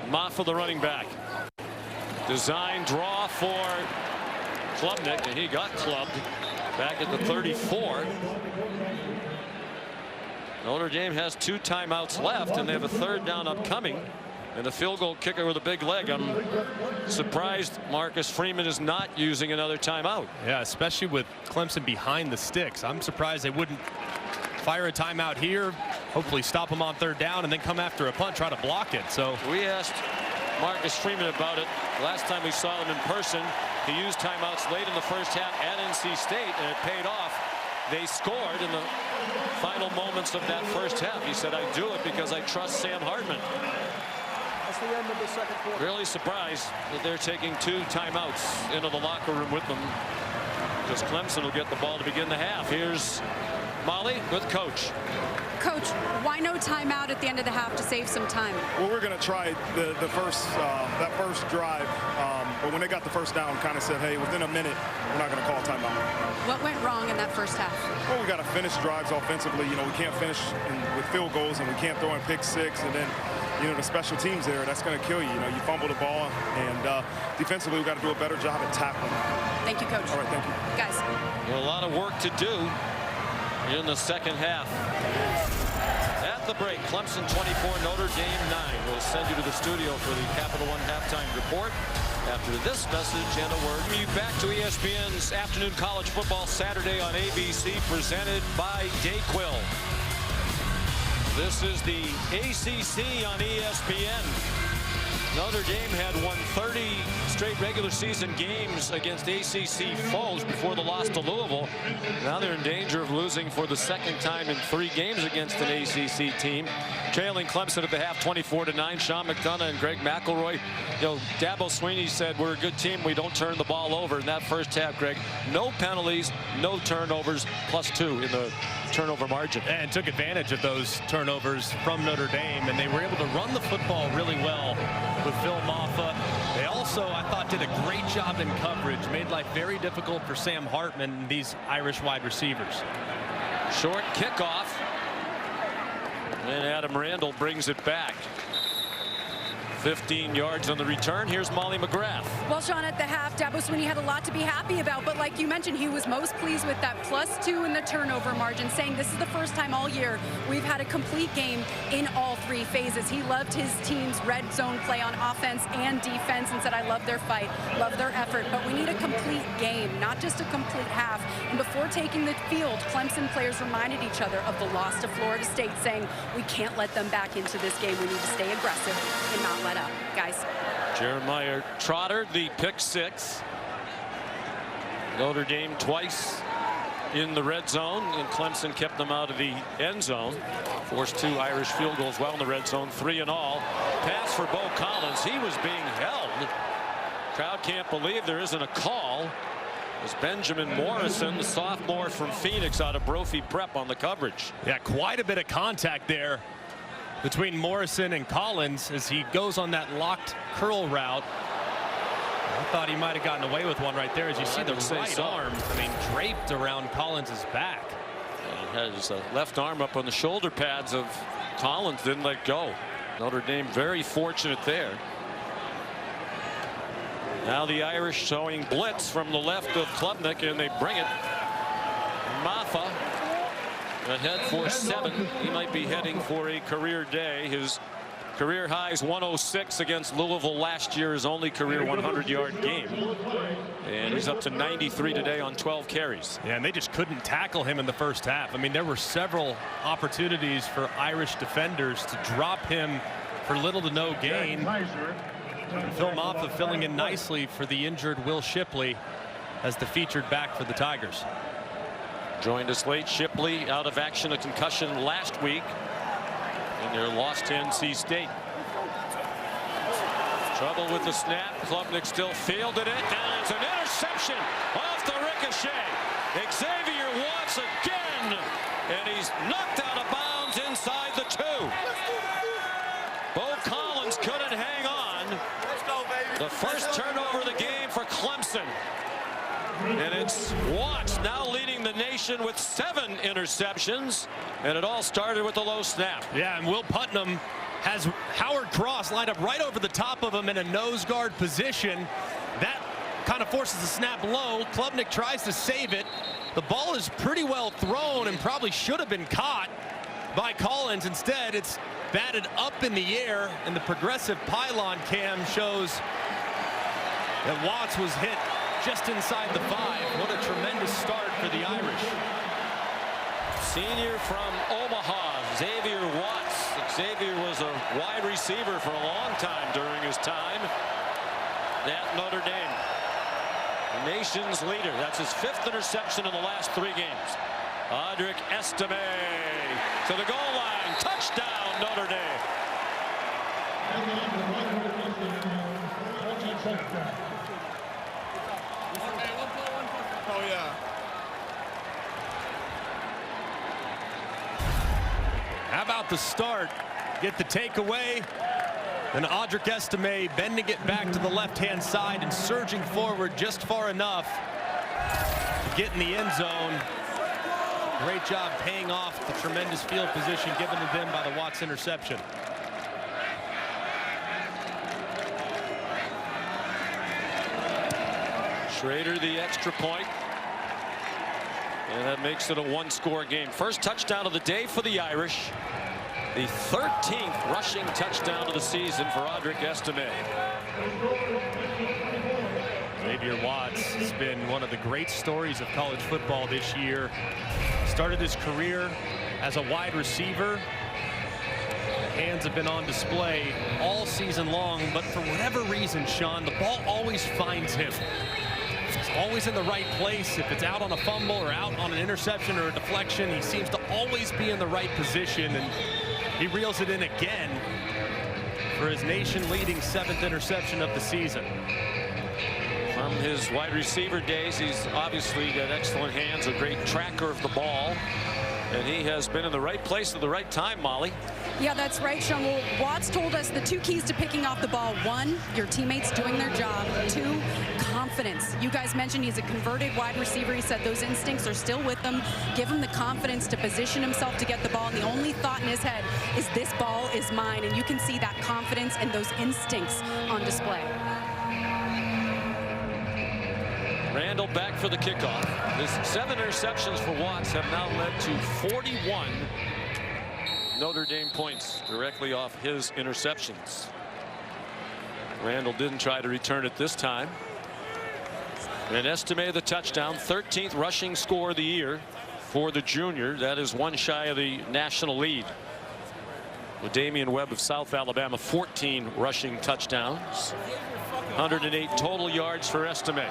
Maffa, the running back. Design draw for Klubnik, and he got clubbed back at the 34. Notre Dame has 2 timeouts left, and they have a 3rd down upcoming. And a field goal kicker with a big leg. I'm surprised Marcus Freeman is not using another timeout. Yeah, especially with Clemson behind the sticks. I'm surprised they wouldn't fire a timeout here, hopefully stop him on 3rd down, and then come after a punt, try to block it. So we asked Marcus Freeman about it last time we saw him in person. He used timeouts late in the first half at NC State, and it paid off. They scored in the final moments of that first half. He said, I do it because I trust Sam Hartman. That's the end of the 2nd quarter. Really surprised that they're taking 2 timeouts into the locker room with them, because Clemson will get the ball to begin the half. Here's Molly with Coach. Coach, why no timeout at the end of the half to save some time? Well, we're going to try that first drive, but when they got the 1st down, kind of said, hey, within a minute, we're not going to call timeout. What went wrong in that first half? Well, we got to finish drives offensively. You know, we can't finish with field goals, and we can't throw in pick 6, and then, you know, the special teams there, that's going to kill you. You know, you fumble the ball, and defensively, we got to do a better job at tackling. Thank you, Coach. All right, thank you. Guys. A lot of work to do in the 2nd half. At the break, Clemson 24, Notre Dame 9. We'll send you to the studio for the Capital One halftime report after this message and a word. You back to ESPN's Afternoon College Football Saturday on ABC, presented by Dayquil. This is the ACC on ESPN. Notre Dame had won 30 straight regular season games against ACC foes before the loss to Louisville. Now they're in danger of losing for the 2nd time in 3 games against an ACC team. Trailing Clemson at the half 24-9. Sean McDonough and Greg McElroy. You know, Dabo Swinney said, we're a good team. We don't turn the ball over. In that first half, Greg, no penalties, no turnovers, +2 in the turnover margin. And took advantage of those turnovers from Notre Dame, and they were able to run the football really well with Phil Maffa. They also, I thought, did a great job in coverage, made life very difficult for Sam Hartman and these Irish wide receivers. Short kickoff, and Adam Randall brings it back. 15 yards on the return. Here's Molly McGrath. Well, Sean, at the half, Dabo Swinney had a lot to be happy about, but like you mentioned, he was most pleased with that +2 in the turnover margin, saying this is the first time all year we've had a complete game in all 3 phases. He loved his team's red zone play on offense and defense, and said, I love their fight, love their effort, but we need a complete game, not just a complete half. And before taking the field, Clemson players reminded each other of the loss to Florida State, saying, we can't let them back into this game. We need to stay aggressive and not let up. Guys. Jeremiah Trotter, the pick 6. Notre Dame twice in the red zone, and Clemson kept them out of the end zone. Forced 2 Irish field goals well in the red zone, 3 in all. Pass for Bo Collins. He was being held. Crowd can't believe there isn't a call. It was Benjamin Morrison, the sophomore from Phoenix out of Brophy Prep, on the coverage. Yeah, quite a bit of contact there between Morrison and Collins as he goes on that locked curl route. I thought he might have gotten away with one right there, as you see the right arm, I mean, draped around Collins's back. He had his left arm up on the shoulder pads of Collins, didn't let go. Notre Dame very fortunate there. Now the Irish showing blitz from the left of Klubnik, and they bring it. Maffa ahead for 7. He might be heading for a career day. His career highs 106 against Louisville last year, his only career 100-yard game. And he's up to 93 today on 12 carries. Yeah, and they just couldn't tackle him in the first half. I mean, there were several opportunities for Irish defenders to drop him for little to no gain. And Phil Maffa filling in nicely for the injured Will Shipley as the featured back for the Tigers. Joined us late. Shipley out of action, a concussion last week, and their loss to NC State. Trouble with the snap. Klubnik still fielded it, and it's an interception off the ricochet. Xavier Watts again, and he's knocked out of bounds inside the 2. Bo Collins couldn't hang on. The first turnover of the game for Clemson. And it's Watts now leading the nation with 7 interceptions, and it all started with a low snap. Yeah, and Will Putnam has Howard Cross lined up right over the top of him in a nose guard position. That kind of forces the snap low. Klubnik tries to save it. The ball is pretty well thrown and probably should have been caught by Collins. Instead, it's batted up in the air, and the progressive pylon cam shows that Watts was hit just inside the 5. What a tremendous start for the Irish. Senior from Omaha, Xavier Watts. Xavier was a wide receiver for a long time during his time at Notre Dame. The nation's leader. That's his 5th interception in the last 3 games. Audric Estime to the goal line. Touchdown, Notre Dame. Oh, yeah. How about the start? Get the takeaway. And Audric Estime bending it back to the left-hand side and surging forward just far enough to get in the end zone. Great job paying off the tremendous field position given to them by the Watts interception. Schrader the extra point. And that makes it a 1-score game. First touchdown of the day for the Irish. The 13th rushing touchdown of the season for Audric Estime. Xavier Watts has been one of the great stories of college football this year. Started his career as a wide receiver. Hands have been on display all season long, but for whatever reason, Sean, the ball always finds him. It's always in the right place. If it's out on a fumble or out on an interception or a deflection, he seems to always be in the right position, and he reels it in again for his nation-leading 7th interception of the season. From his wide receiver days, he's obviously got excellent hands, a great tracker of the ball, and he has been in the right place at the right time, Molly. Yeah, that's right, Sean. Well, Watts told us the 2 keys to picking off the ball. 1, your teammates doing their job. 2, confidence. You guys mentioned he's a converted wide receiver. He said those instincts are still with him. Give him the confidence to position himself to get the ball. And the only thought in his head is, this ball is mine. And you can see that confidence and those instincts on display. Randall back for the kickoff. His 7 interceptions for Watts have now led to 41 Notre Dame points directly off his interceptions. Randall didn't try to return it this time. And Estime the touchdown, 13th rushing score of the year for the junior. That is 1 shy of the national lead. With Damian Webb of South Alabama, 14 rushing touchdowns. 108 total yards for Estime.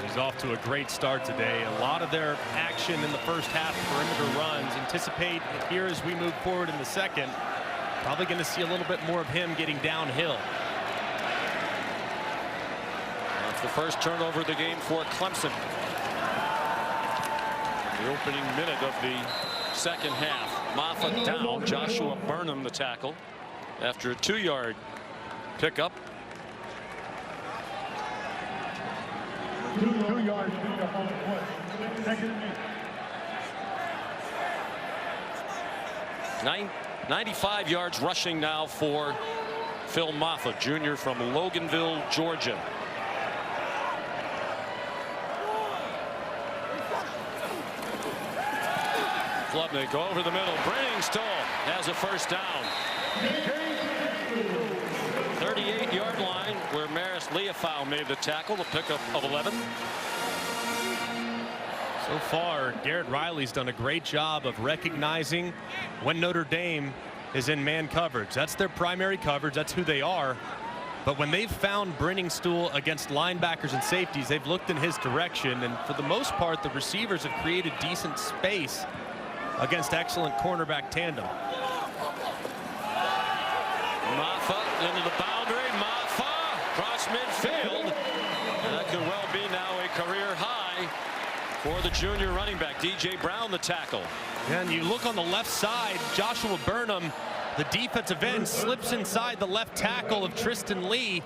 He's off to a great start today. A lot of their action in the first half, perimeter runs. Anticipate here as we move forward in the second. Probably going to see a little bit more of him getting downhill. That's the first turnover of the game for Clemson. The opening minute of the second half. Moffett down. Joshua Burnham the tackle after a 2-yard pickup. 2 yards to the opponent play. Second and 8. 95 yards rushing now for Phil Moffett, junior from Loganville, Georgia. Klubnik over the middle. Brenningstoll has a first down. 38-yard line where Maris Leofau made the tackle, the pickup of 11. So far, Garrett Riley's done a great job of recognizing when Notre Dame is in man coverage. That's their primary coverage. That's who they are. But when they've found Brenningstool against linebackers and safeties, they've looked in his direction. And for the most part, the receivers have created decent space against excellent cornerback tandem. Maffa into the boundary. Maffa across midfield. And that could well be now a career high for the junior running back. DJ Brown the tackle. And you look on the left side, Joshua Burnham, the defensive end, slips inside the left tackle of Tristan Lee,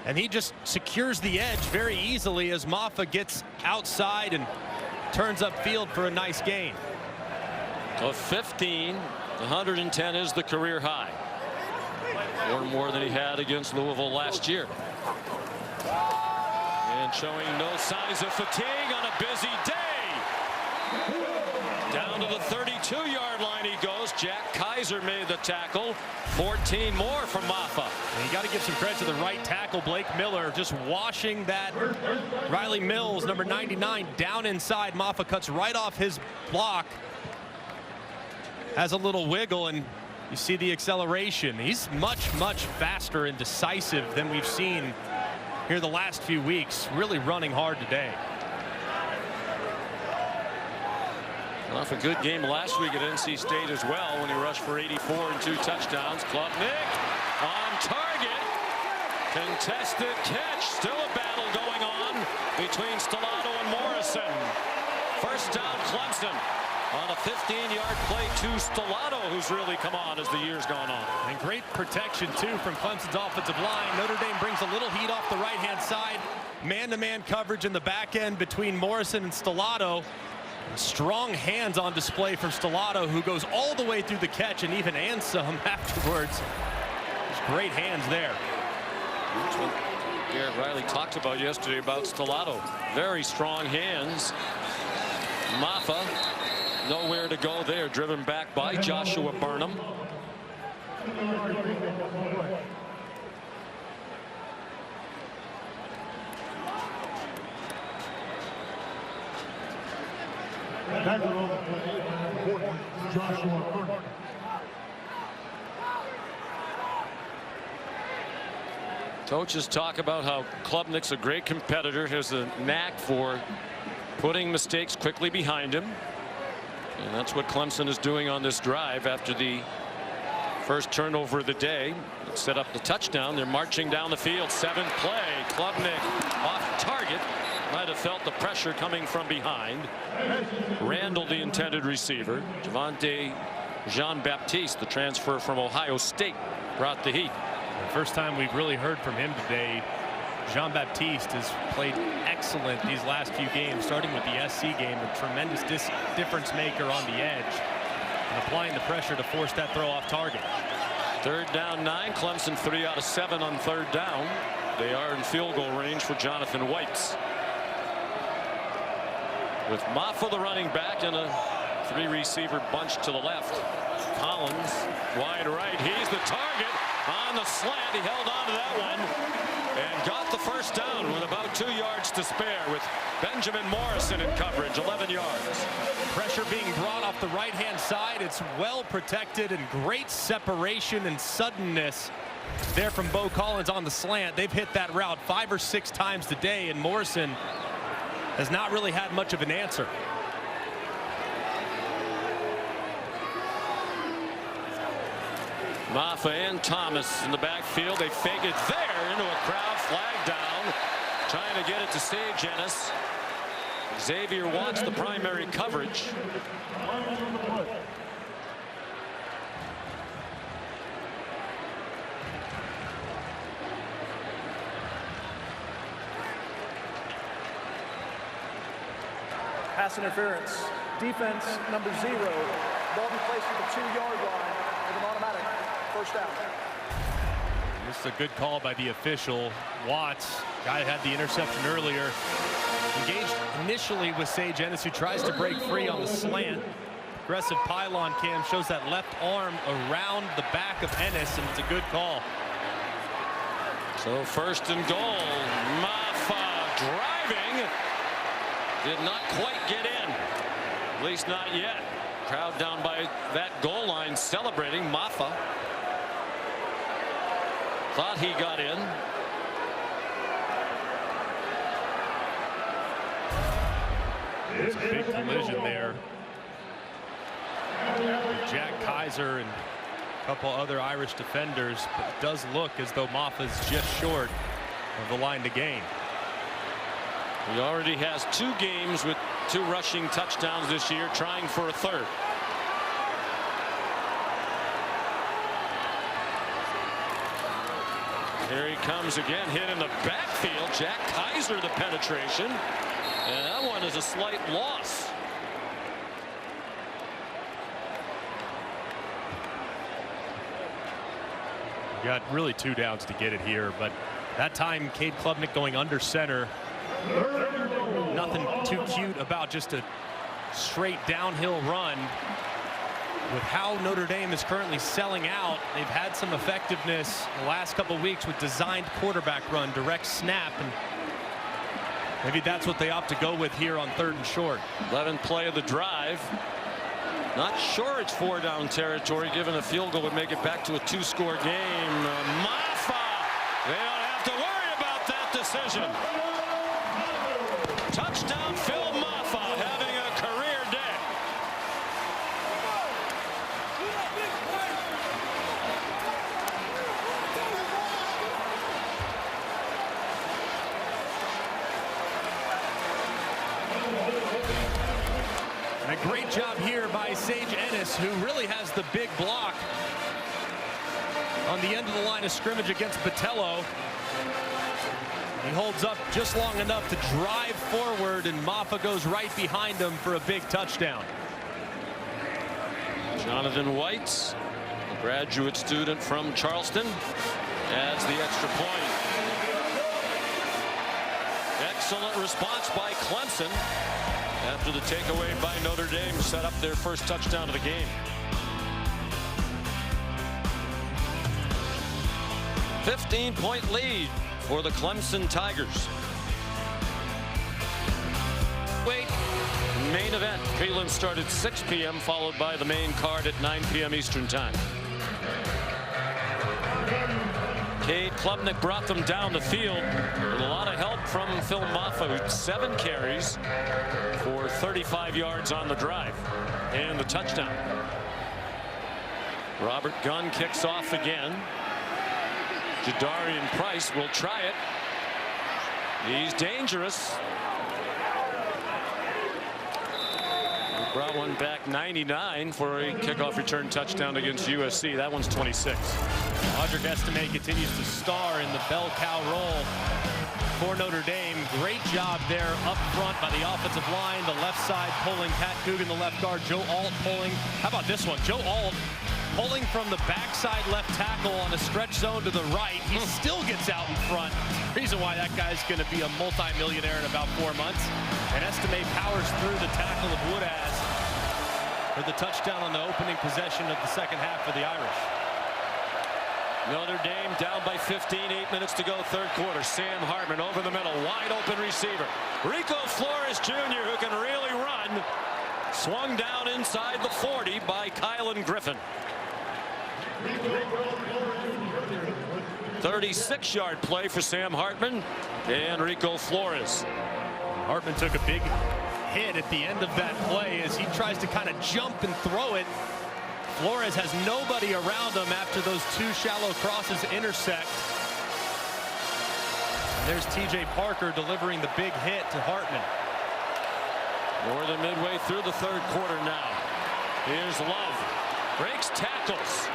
and he just secures the edge very easily as Maffa gets outside and turns upfield for a nice gain. Of 15, 110 is the career high. 4 more than he had against Louisville last year. And showing no signs of fatigue on a busy day. Down to the 32-yard line he goes. Jack Kaiser made the tackle. 14 more from Maffa. And you got to give some credit to the right tackle, Blake Miller, just washing that Riley Mills, number 99, down inside. Maffa cuts right off his block. Has a little wiggle, and you see the acceleration. He's much faster and decisive than we've seen here the last few weeks. Really running hard today. Off a good game last week at NC State as well when he rushed for 84 and 2 touchdowns. Klubnik on target. Contested catch. Still a battle going on between Stellato and Morrison. First down Clemson on a 15-yard play to Stellato, who's really come on as the year's gone on. And great protection too from Clemson's offensive line. Notre Dame brings a little heat off the right-hand side. Man-to-man coverage in the back end between Morrison and Stellato. Strong hands on display from Stellato, who goes all the way through the catch and even and some afterwards. There's great hands there. That's what Garrett Riley talked about yesterday about Stellato. Very strong hands. Maffa nowhere to go there, driven back by Joshua Burnham. Tackle on the play, Joshua Burnham. Coaches talk about how Klubnik's a great competitor, has a knack for putting mistakes quickly behind him. And that's what Clemson is doing on this drive after the first turnover of the day. It set up the touchdown. They're marching down the field. 7th play. Klubnik off target. Might have felt the pressure coming from behind. Randall, the intended receiver. Javante Jean-Baptiste, the transfer from Ohio State, brought the heat. The first time we've really heard from him today. Jean-Baptiste has played excellent these last few games, starting with the SC game, a tremendous difference maker on the edge and applying the pressure to force that throw off target. 3rd down 9. Clemson 3 out of 7 on 3rd down. They are in field goal range for Jonathan Whites. With Maffa the running back and a 3-receiver bunch to the left. Collins wide right. He's the target on the slant. He held on to that one and got the first down with about 2 yards to spare with Benjamin Morrison in coverage. 11 yards. Pressure being brought off the right-hand side. It's well protected and great separation and suddenness there from Bo Collins on the slant. They've hit that route 5 or 6 times today, and Morrison has not really had much of an answer. Maffa and Thomas in the backfield. They fake it there into a crowd. Flag down. Trying to get it to Sage Ennis. Xavier wants the primary coverage. Pass interference. Defense number 0. Ball be placed at the 2-yard line with an automatic first down. This is a good call by the official. Watts, guy had the interception earlier, engaged initially with Sage Ennis, who tries to break free on the slant. Aggressive pylon cam shows that left arm around the back of Ennis, and it's a good call. So 1st and goal. Maffa driving. Did not quite get in. At least not yet. Crowd down by that goal line celebrating. Maffa thought he got in. It's a big collision there. Jack Kaiser and a couple other Irish defenders, but it does look as though Maffa's just short of the line to gain. He already has 2 games with 2 rushing touchdowns this year, trying for a 3rd. Here he comes again, hit in the backfield. Jack Kaiser the penetration, and that one is a slight loss. Got really 2 downs to get it here, but that time Cade Klubnik going under center. Nothing too cute about just a straight downhill run. With how Notre Dame is currently selling out, they've had some effectiveness the last couple of weeks with designed quarterback run, direct snap, and maybe that's what they opt to go with here on 3rd and short. 11th play of the drive. Not sure it's 4-down territory, given a field goal would make it back to a 2-score game. Maffa, they don't have to worry about that decision. Touchdown, Phil Maffa, having a career day. And a great job here by Sage Ennis, who really has the big block on the end of the line of scrimmage against Botello. He holds up just long enough to drive forward, and Maffa goes right behind him for a big touchdown. Jonathan White, a graduate student from Charleston, adds the extra point. Excellent response by Clemson after the takeaway by Notre Dame set up their first touchdown of the game. 15-point lead for the Clemson Tigers. Wait, main event. Prelims start at 6 p.m. followed by the main card at 9 p.m. Eastern time. Cade Klubnik brought them down the field with a lot of help from Phil Maffa, who had 7 carries for 35 yards on the drive and the touchdown. Robert Gunn kicks off again. Jadarian Price will try it. He's dangerous. He brought one back 99 for a kickoff return touchdown against USC. That one's 26. Audric Estime continues to star in the bell cow role for Notre Dame. Great job there up front by the offensive line. The left side pulling Pat Coogan, the left guard. Joe Alt pulling. How about this one? Joe Alt pulling from the backside left tackle on a stretch zone to the right. He still gets out in front. Reason why that guy's going to be a multi-millionaire in about 4 months. And Estime powers through the tackle of Woodaz for the touchdown on the opening possession of the second half for the Irish. Notre Dame down by 15, 8 minutes to go, 3rd quarter. Sam Hartman over the middle, wide open receiver. Rico Flores Jr., who can really run, swung down inside the 40 by Kylan Griffin. 36-yard play for Sam Hartman and Rico Flores. Hartman took a big hit at the end of that play as he tries to kind of jump and throw it. Flores has nobody around him after those 2 shallow crosses intersect. And there's TJ Parker delivering the big hit to Hartman. More than midway through the 3rd quarter now. Here's Love. Breaks tackles.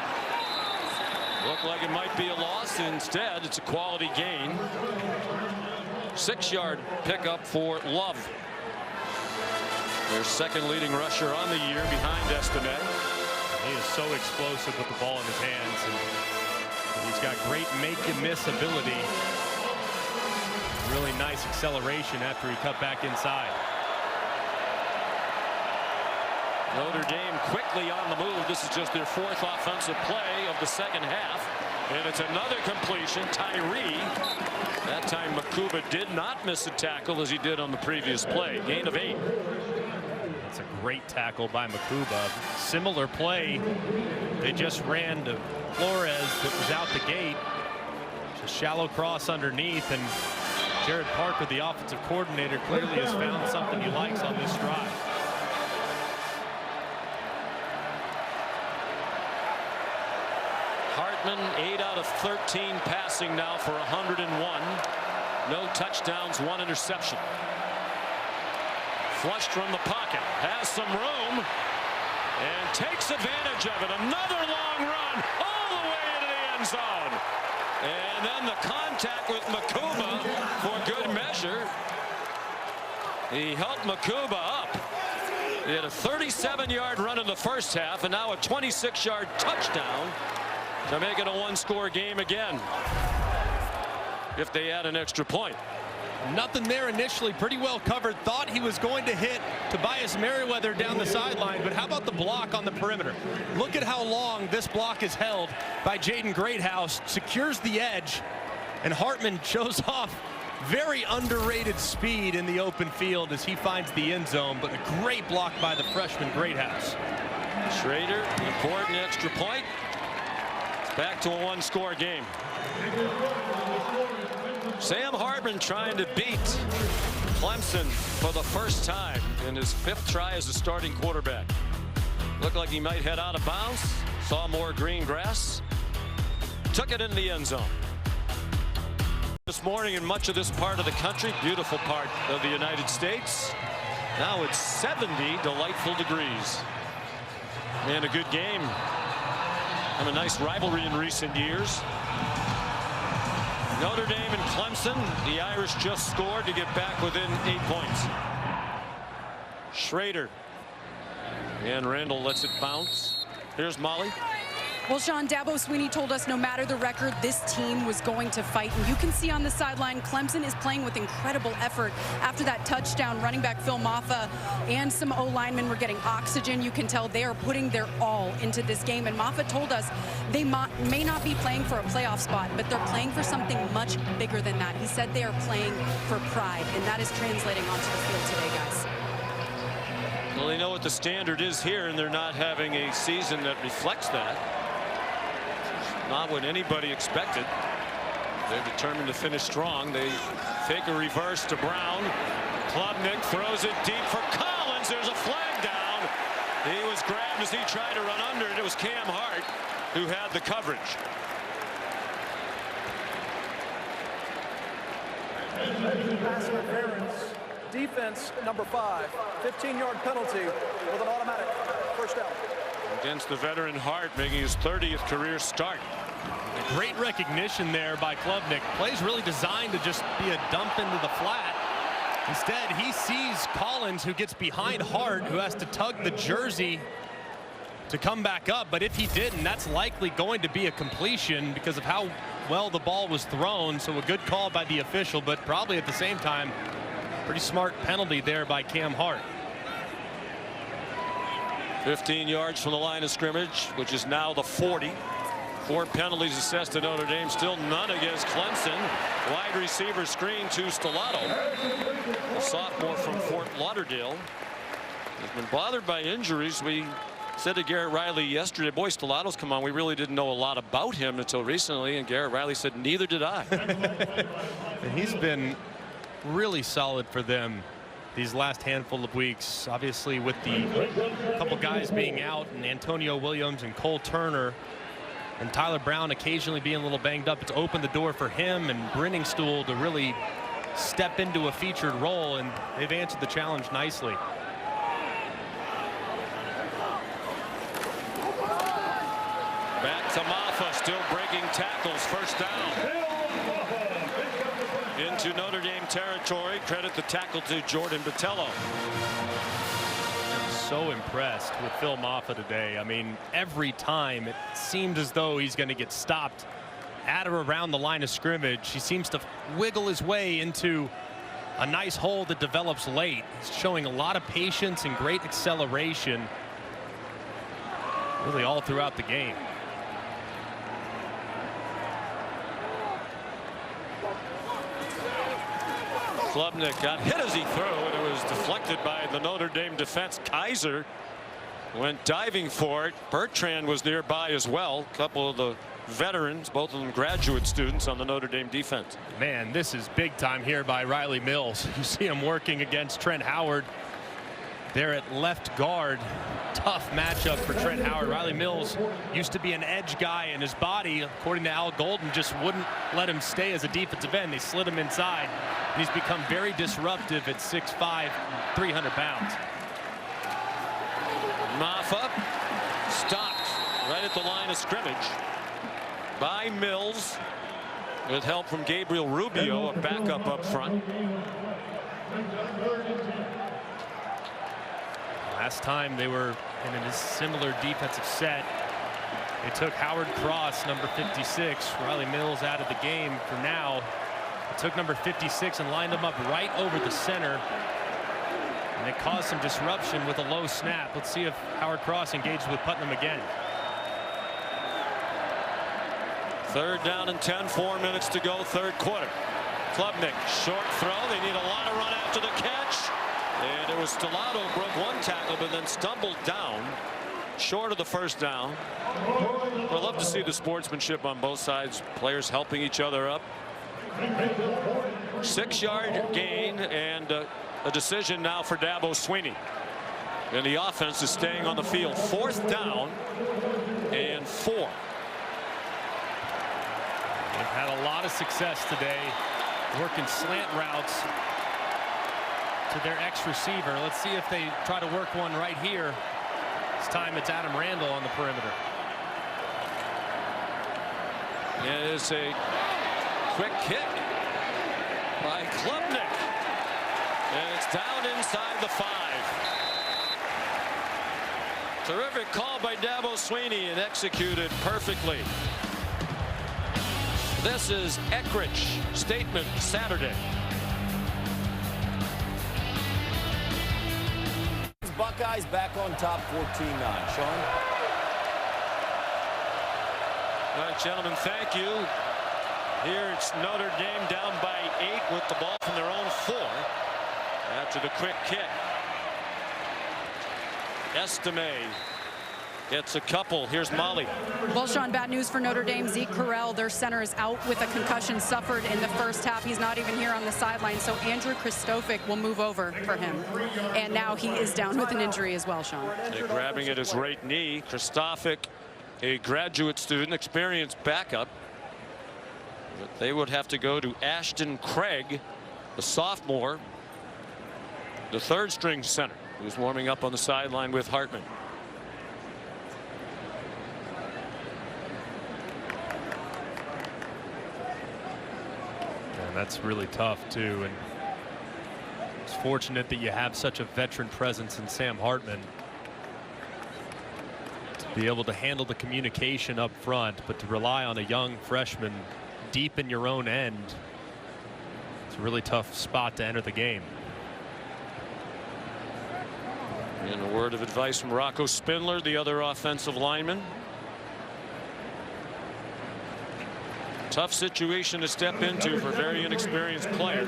Looked like it might be a loss. Instead, it's a quality gain. 6-yard pickup for Love. Their 2nd leading rusher on the year behind Estime. He is so explosive with the ball in his hands, and he's got great make-and-miss ability. Really nice acceleration after he cut back inside. Notre Dame quickly on the move. This is just their 4th offensive play of the second half. And it's another completion. Tyree. That time Makuba did not miss a tackle as he did on the previous play. Gain of 8. That's a great tackle by Makuba. Similar play they just ran to Flores that was out the gate. Just shallow cross underneath, and Jared Parker, the offensive coordinator, clearly has found something he likes on this drive. Hartman 8 out of 13 passing now for 101. No touchdowns, 1 interception. Flushed from the pocket, has some room, and takes advantage of it. Another long run all the way into the end zone. And then the contact with Makuba for good measure. He helped Makuba up. He had a 37-yard run in the first half, and now a 26-yard touchdown to make it a one-score game again if they add an extra point. Nothing there initially, pretty well covered. Thought he was going to hit Tobias Merriweather down the sideline, but how about the block on the perimeter? Look at how long this block is held by Jaden Greathouse, secures the edge, and Hartman shows off very underrated speed in the open field as he finds the end zone, but a great block by the freshman Greathouse. Schrader, important extra point. It's back to a one-score game. Sam Hartman trying to beat Clemson for the first time in his 5th try as a starting quarterback. Looked like he might head out of bounds. Saw more green grass. Took it in the end zone. This morning in much of this part of the country, beautiful part of the United States. Now it's 70 delightful degrees. And a good game. And a nice rivalry in recent years. Notre Dame and Clemson. The Irish just scored to get back within 8 points. Schrader. And Randall lets it bounce. Here's Molly. Well, Sean, Dabo Swinney told us no matter the record, this team was going to fight. And you can see on the sideline, Clemson is playing with incredible effort. After that touchdown, running back Phil Maffa and some O-linemen were getting oxygen. You can tell they are putting their all into this game. And Maffa told us they may not be playing for a playoff spot, but they're playing for something much bigger than that. He said they are playing for pride, and that is translating onto the field today, guys. Well, they know what the standard is here, and they're not having a season that reflects that. Not what anybody expected. They're determined to finish strong. They fake a reverse to Brown. Klubnik throws it deep for Collins. There's a flag down. He was grabbed as he tried to run under it. It was Cam Hart who had the coverage. Pass interference. Defense number 5. 15-yard penalty with an automatic first down. Against the veteran Hart, making his 30th career start. Great recognition there by Klubnik. Plays really designed to just be a dump into the flat. Instead, he sees Collins, who gets behind Hart, who has to tug the jersey to come back up. But if he didn't, that's likely going to be a completion because of how well the ball was thrown. So a good call by the official, but probably at the same time, pretty smart penalty there by Cam Hart. 15 yards from the line of scrimmage, which is now the 40. 4 penalties assessed to Notre Dame, still none against Clemson. Wide receiver screen to Stellato, a sophomore from Fort Lauderdale. Has been bothered by injuries. We said to Garrett Riley yesterday, boy, Stellato's come on. We really didn't know a lot about him until recently, and Garrett Riley said, neither did I. And he's been really solid for them these last handful of weeks. Obviously, with the couple guys being out, and Antonio Williams and Cole Turner, and Tyler Brown occasionally being a little banged up, it's opened the door for him and Brenningstool to really step into a featured role, and they've answered the challenge nicely. Back to Maffa, still breaking tackles. First down. Into Notre Dame territory. Credit the tackle to Jordan Botello. So impressed with Phil Maffa today. I mean, every time it seems as though he's going to get stopped at or around the line of scrimmage. He seems to wiggle his way into a nice hole that develops late. He's showing a lot of patience and great acceleration really all throughout the game. Klubnik got hit as he threw, and it was deflected by the Notre Dame defense. Kaiser went diving for it. Bertrand was nearby as well. A couple of the veterans, both of them graduate students on the Notre Dame defense. Man, this is big time here by Riley Mills. You see him working against Trent Howard there at left guard. Tough matchup for Trent Howard. Riley Mills used to be an edge guy, and his body, according to Al Golden, just wouldn't let him stay as a defensive end. They slid him inside, and he's become very disruptive at 6'5", 300 pounds. Maffa stopped right at the line of scrimmage by Mills with help from Gabriel Rubio, a backup up front. Last time they were in a similar defensive set, They took Howard Cross, number 56. Riley Mills out of the game for now. They took number 56 and lined him up right over the center. And it caused some disruption with a low snap. Let's see if Howard Cross engages with Putnam again. 3rd down and 10, 4 minutes to go, 3rd quarter. Klubnik, short throw. They need a lot of run after the catch. And it was Stellato broke one tackle, but then stumbled down short of the 1st down. I love to see the sportsmanship on both sides, players helping each other up. 6-yard gain and a decision now for Dabo Swinney. And the offense is staying on the field. 4th down and 4. They've had a lot of success today working slant routes to their X receiver. Let's see if they try to work one right here. This time it's Adam Randall on the perimeter. It is a quick kick by Klubnik. And it's down inside the 5. Terrific call by Dabo Swinney and executed perfectly. This is Eckrich Statement Saturday. Buckeyes back on top 14-9. Sean? All right, gentlemen, thank you. Here it's Notre Dame down by 8 with the ball from their own 4 after the quick kick. Estime gets a couple. Here's Molly. Well, Sean, bad news for Notre Dame. Zeke Correll, their center, is out with a concussion suffered in the 1st half. He's not even here on the sideline, so Andrew Kristofic will move over for him. And now he is down with an injury as well, Sean. They're grabbing at his right knee. Kristofic, a graduate student, experienced backup. But they would have to go to Ashton Craig, the sophomore, the 3rd-string center, who's warming up on the sideline with Hartman. And that's really tough too, and it's fortunate that you have such a veteran presence in Sam Hartman to be able to handle the communication up front, but to rely on a young freshman deep in your own end, it's a really tough spot to enter the game. And a word of advice from Rocco Spindler, the other offensive lineman. Tough situation to step into for a very inexperienced player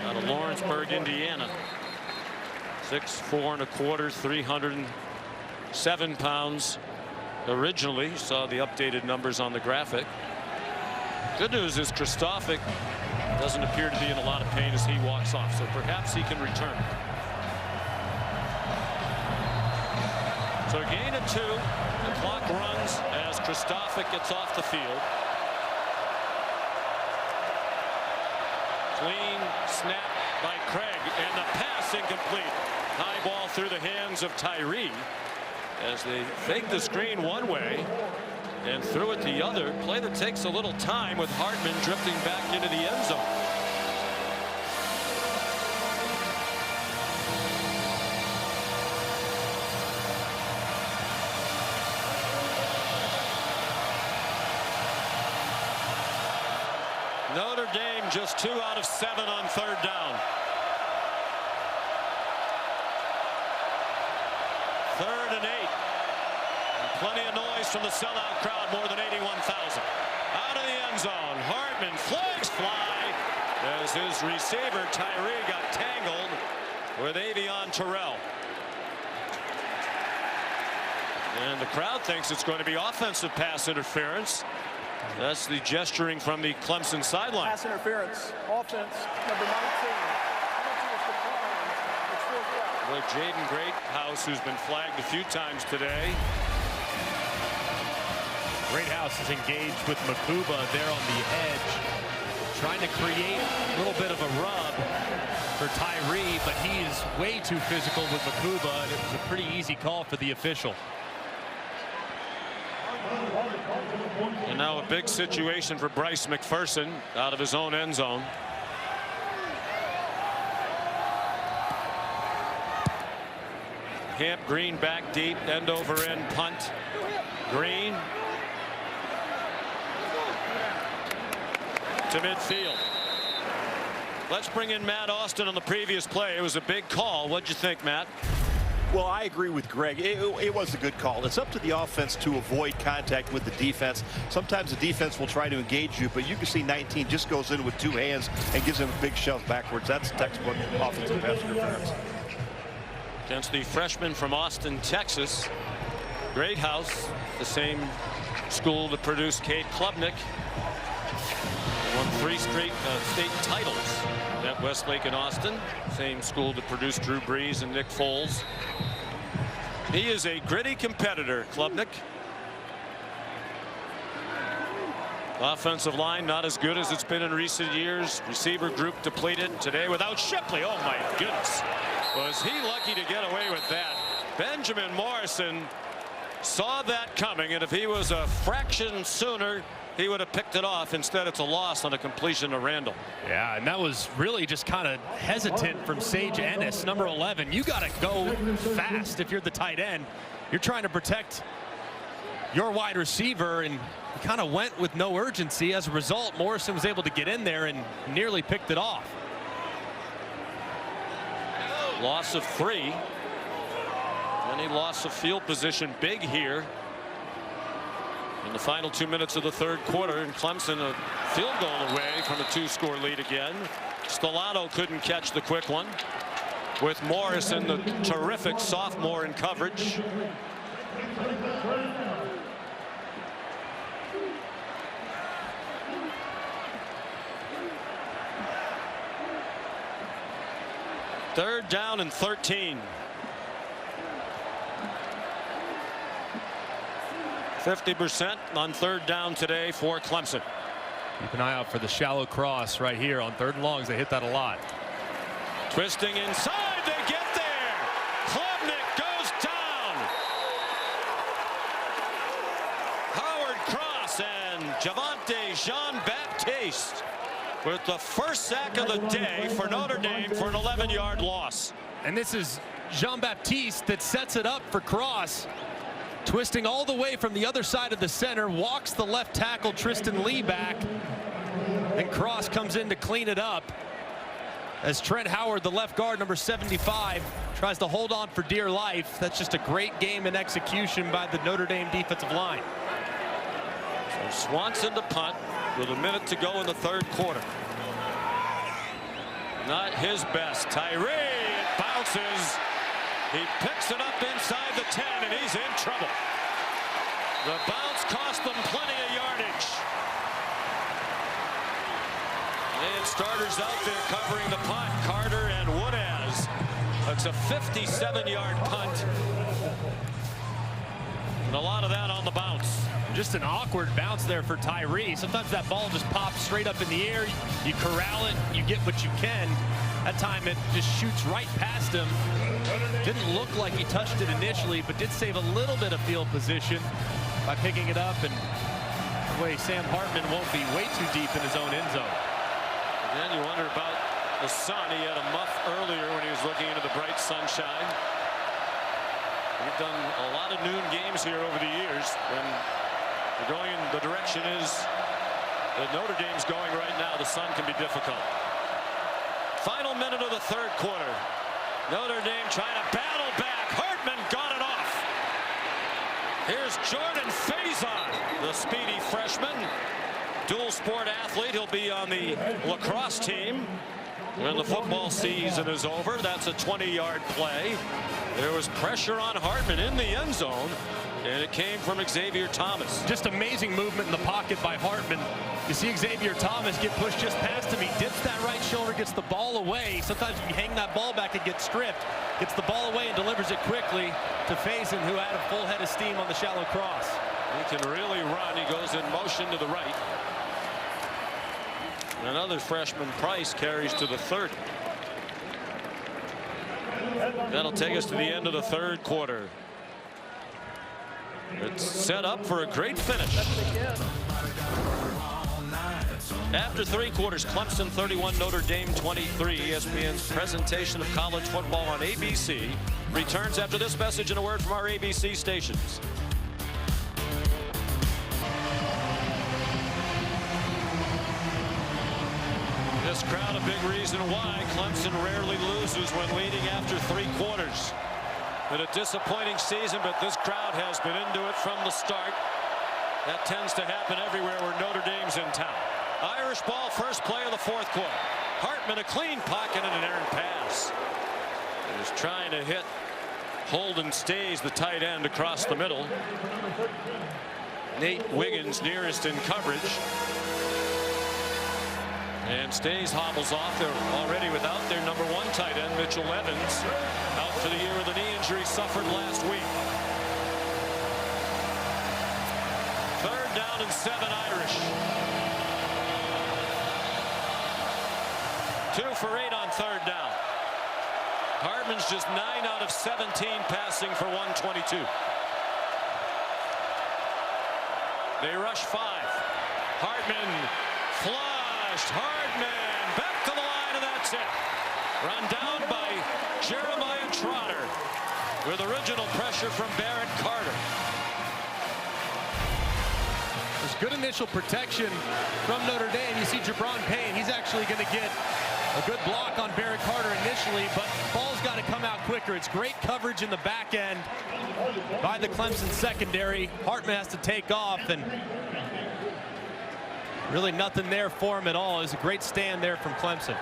out of Lawrenceburg, Indiana. 6'4 1/4, 307 pounds originally. Saw the updated numbers on the graphic. Good news is Kristofic doesn't appear to be in a lot of pain as he walks off, so perhaps he can return. So a gain of 2. The clock runs as Kristofic gets off the field. Clean snap by Craig, and the pass incomplete. High ball through the hands of Tyree as they fake the screen one way and threw it the other. Play that takes a little time with Hartman drifting back into the end zone. Notre Dame just 2 out of 7 on 3rd down. 3rd and 8. And plenty of noise from the sellout crowd, more than 81,000. Out of the end zone, Hartman, flags fly as his receiver Tyree got tangled with Avion Terrell. And the crowd thinks it's going to be offensive pass interference. That's the gesturing from the Clemson sideline. Pass interference. Offense, number 19. Well, Jaden Greathouse, who's been flagged a few times today. Greathouse is engaged with Makuba there on the edge, trying to create a little bit of a rub for Tyree, but he is way too physical with Makuba, and it was a pretty easy call for the official. And now a big situation for Bryce McPherson out of his own end zone. Camp Green back deep, end over end punt. Green to midfield. Let's bring in Matt Austin on the previous play. It was a big call. What'd you think, Matt? Well, I agree with Greg. It was a good call. It's up to the offense to avoid contact with the defense. Sometimes the defense will try to engage you, but you can see 19 just goes in with 2 hands and gives him a big shove backwards. That's textbook offensive pass interference. Against the freshman from Austin, Texas. Great house, the same school that produced Cade Klubnik. Won 3 straight state titles at Westlake and Austin. Same school that produced Drew Brees and Nick Foles. He is a gritty competitor, Klubnik. Offensive line not as good as it's been in recent years. Receiver group depleted today without Shipley. Oh my goodness. Was he lucky to get away with that? Benjamin Morrison saw that coming, and if he was a fraction sooner, he would have picked it off. Instead, it's a loss on a completion to Randall. Yeah, and that was really just kind of hesitant from Sage Ennis, number 11. You got to go fast if you're the tight end. You're trying to protect your wide receiver, and he kind of went with no urgency. As a result, Morrison was able to get in there and nearly picked it off. Loss of 3. Any loss of field position big here in the final 2 minutes of the third quarter, and Clemson a field goal away from a 2-score lead again. Stellato couldn't catch the quick one with Morrison, the terrific sophomore, in coverage. Third down and 13. 50% on third down today for Clemson. Keep an eye out for the shallow cross right here on 3rd and longs. They hit that a lot. Twisting inside, they get there. Klubnik goes down. Howard Cross and Javonte Jean-Baptiste with the first sack of the day for Notre Dame for an 11-yard loss. And this is Jean-Baptiste that sets it up for Cross. Twisting all the way from the other side of the center, walks the left tackle Tristan Lee back, and Cross comes in to clean it up as Trent Howard, the left guard, number 75, tries to hold on for dear life. That's just a great game in execution by the Notre Dame defensive line. So Swanson to punt with a minute to go in the third quarter. Not his best. Tyree, it bounces. He picks it up inside the 10, and he's in trouble. The bounce cost them plenty of yardage. And starters out there covering the punt, Carter and Woodaz. That's a 57-yard punt. And a lot of that on the bounce. Just an awkward bounce there for Tyree. Sometimes that ball just pops straight up in the air. You corral it, you get what you can. That time it just shoots right past him. Didn't look like he touched it initially, but did save a little bit of field position by picking it up. And the way Sam Hartman won't be way too deep in his own end zone. And then you wonder about the sun. He had a muff earlier when he was looking into the bright sunshine. We've done a lot of noon games here over the years. When you're going in the direction is that Notre Dame's going right now, the sun can be difficult. Final minute of the third quarter. Notre Dame trying to battle back. Hartman got it off. Here's Jordan Faison, the speedy freshman. Dual sport athlete. He'll be on the lacrosse team when the football season is over. That's a 20-yard play. There was pressure on Hartman in the end zone, and it came from Xavier Thomas. Just amazing movement in the pocket by Hartman. You see Xavier Thomas get pushed just past him. He dips that right shoulder, gets the ball away. Sometimes if you hang that ball back, it gets stripped. Gets the ball away and delivers it quickly to Faison, who had a full head of steam on the shallow cross. He can really run. He goes in motion to the right. Another freshman, Price, carries to the 30. That'll take us to the end of the third quarter. It's set up for a great finish. After 3 quarters, Clemson 31, Notre Dame 23. ESPN's presentation of college football on ABC returns after this message and a word from our ABC stations. This crowd a big reason why Clemson rarely loses when leading after 3 quarters. Been a disappointing season, but this crowd has been into it from the start. That tends to happen everywhere where Notre Dame's in town. Irish ball, first play of the 4th quarter. Hartman, a clean pocket and an errant pass. He was trying to hit Holden Stays, the tight end, across the middle. Nate Wiggins nearest in coverage. And Stays hobbles off. They're already without their number 1 tight end, Mitchell Evans, out for the year with a knee injury suffered last week. 3rd down and 7 Irish. 2 for 8 on 3rd down. Hartman's just 9 out of 17 passing for 122. They rush 5. Hartman flushed. Hartman back to the line, and that's it. Run down by Jeremiah Trotter with original pressure from Barrett Carter. There's good initial protection from Notre Dame. You see Jabron Payne. He's actually going to get a good block on Barrett Carter initially, but ball's got to come out quicker. It's great coverage in the back end by the Clemson secondary. Hartman has to take off, and really nothing there for him at all. It was a great stand there from Clemson.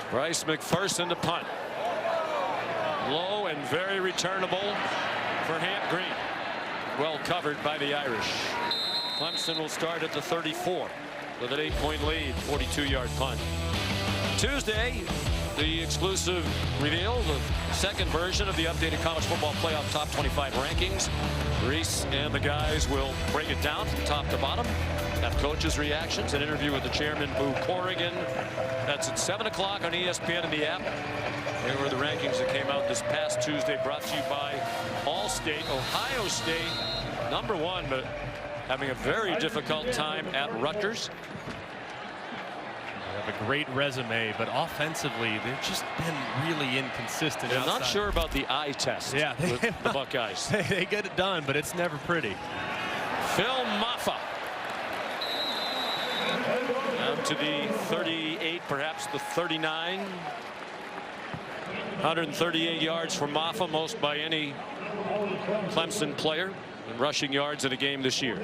Bryce McPherson to punt. Low and very returnable for Hamp Green. Well covered by the Irish. Clemson will start at the 34 with an 8-point lead, 42-yard punt. Tuesday, the exclusive reveal, the second version of the updated college football playoff top 25 rankings. Reese and the guys will break it down from top to bottom, have coaches' reactions, an interview with the chairman, Boo Corrigan. That's at 7 o'clock on ESPN and the app. Here were the rankings that came out this past Tuesday, brought to you by Allstate. Ohio State, number 1, but having a very difficult time at Rutgers. They have a great resume, but offensively, they've just been really inconsistent. I'm not sure about the eye test. Yeah, with the Buckeyes. They get it done, but it's never pretty. Phil Maffa. Down to the 38, perhaps the 39. 138 yards for Maffa, most by any Clemson player in rushing yards in a game this year.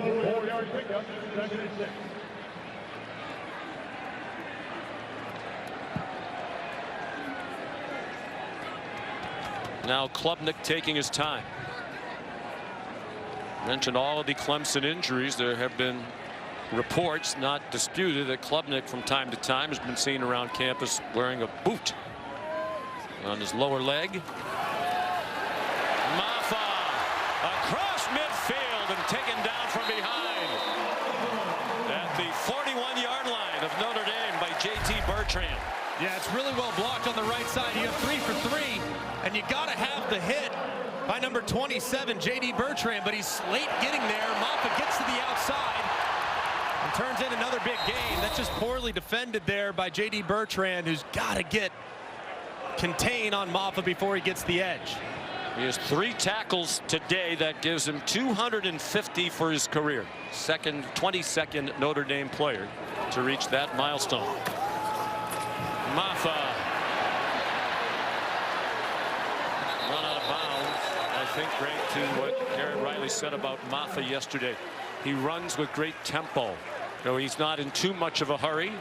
Now Klubnik taking his time. Mentioned all of the Clemson injuries. There have been reports, not disputed, that Klubnik from time to time has been seen around campus wearing a boot on his lower leg. Maffa across midfield and taken down from behind at the 41-yard line of Notre Dame by J.T. Bertrand. Yeah, it's really well blocked on the right side. You have 3 for 3, and you got to have the hit by number 27, J.D. Bertrand, but he's late getting there. Maffa gets to the outside and turns in another big gain. That's just poorly defended there by J.D. Bertrand, who's got to contain on Maffa before he gets the edge. He has 3 tackles today. That gives him 250 for his career. 22nd Notre Dame player to reach that milestone. Maffa run out of bounds. I think great to what Garrett Riley said about Maffa yesterday. He runs with great tempo. So he's not in too much of a hurry,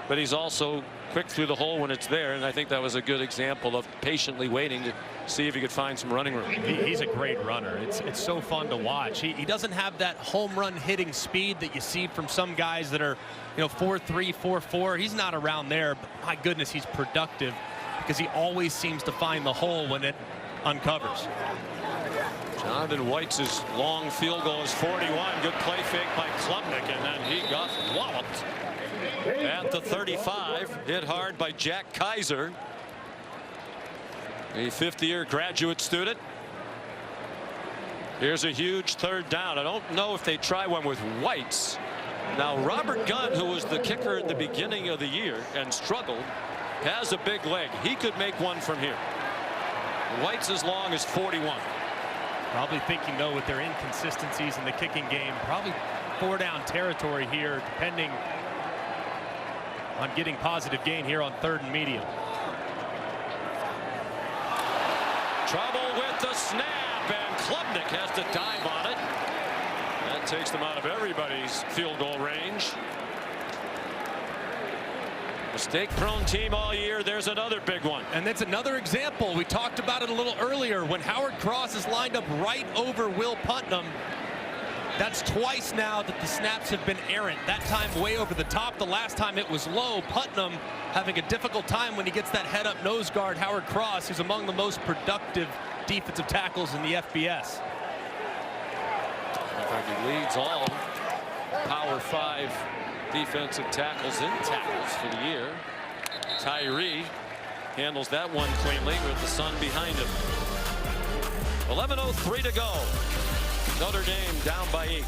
but he's also quick through the hole when it's there, and I think that was a good example of patiently waiting to see if he could find some running room. He's a great runner. It's so fun to watch. He doesn't have that home run hitting speed that you see from some guys that are, 4.3, 4.4. He's not around there, but my goodness, he's productive because he always seems to find the hole when it uncovers. Jonathan White's long field goal is 41. Good play fake by Klubnik, and then he got walloped at the 35. Hit hard by Jack Kaiser, a 50-year graduate student. Here's a huge 3rd down. I don't know if they try one with White's. Now Robert Gunn, who was the kicker at the beginning of the year and struggled, has a big leg. He could make one from here. White's as long as 41. Probably thinking, though, with their inconsistencies in the kicking game, probably 4-down territory here, depending on getting positive gain here on 3rd and medium. Trouble with the snap, and Klubnik has to dive on it. That takes them out of everybody's field goal range. Mistake-prone team all year. There's another big one. And that's another example. We talked about it a little earlier when Howard Cross is lined up right over Will Putnam. That's twice now that the snaps have been errant. That time way over the top. The last time it was low. Putnam having a difficult time when he gets that head-up nose guard. Howard Cross, who's among the most productive defensive tackles in the FBS. In fact, he leads all Power 5 defensive tackles in tackles for the year. Tyree handles that one cleanly with the sun behind him. 11:03 to go. Notre Dame down by 8.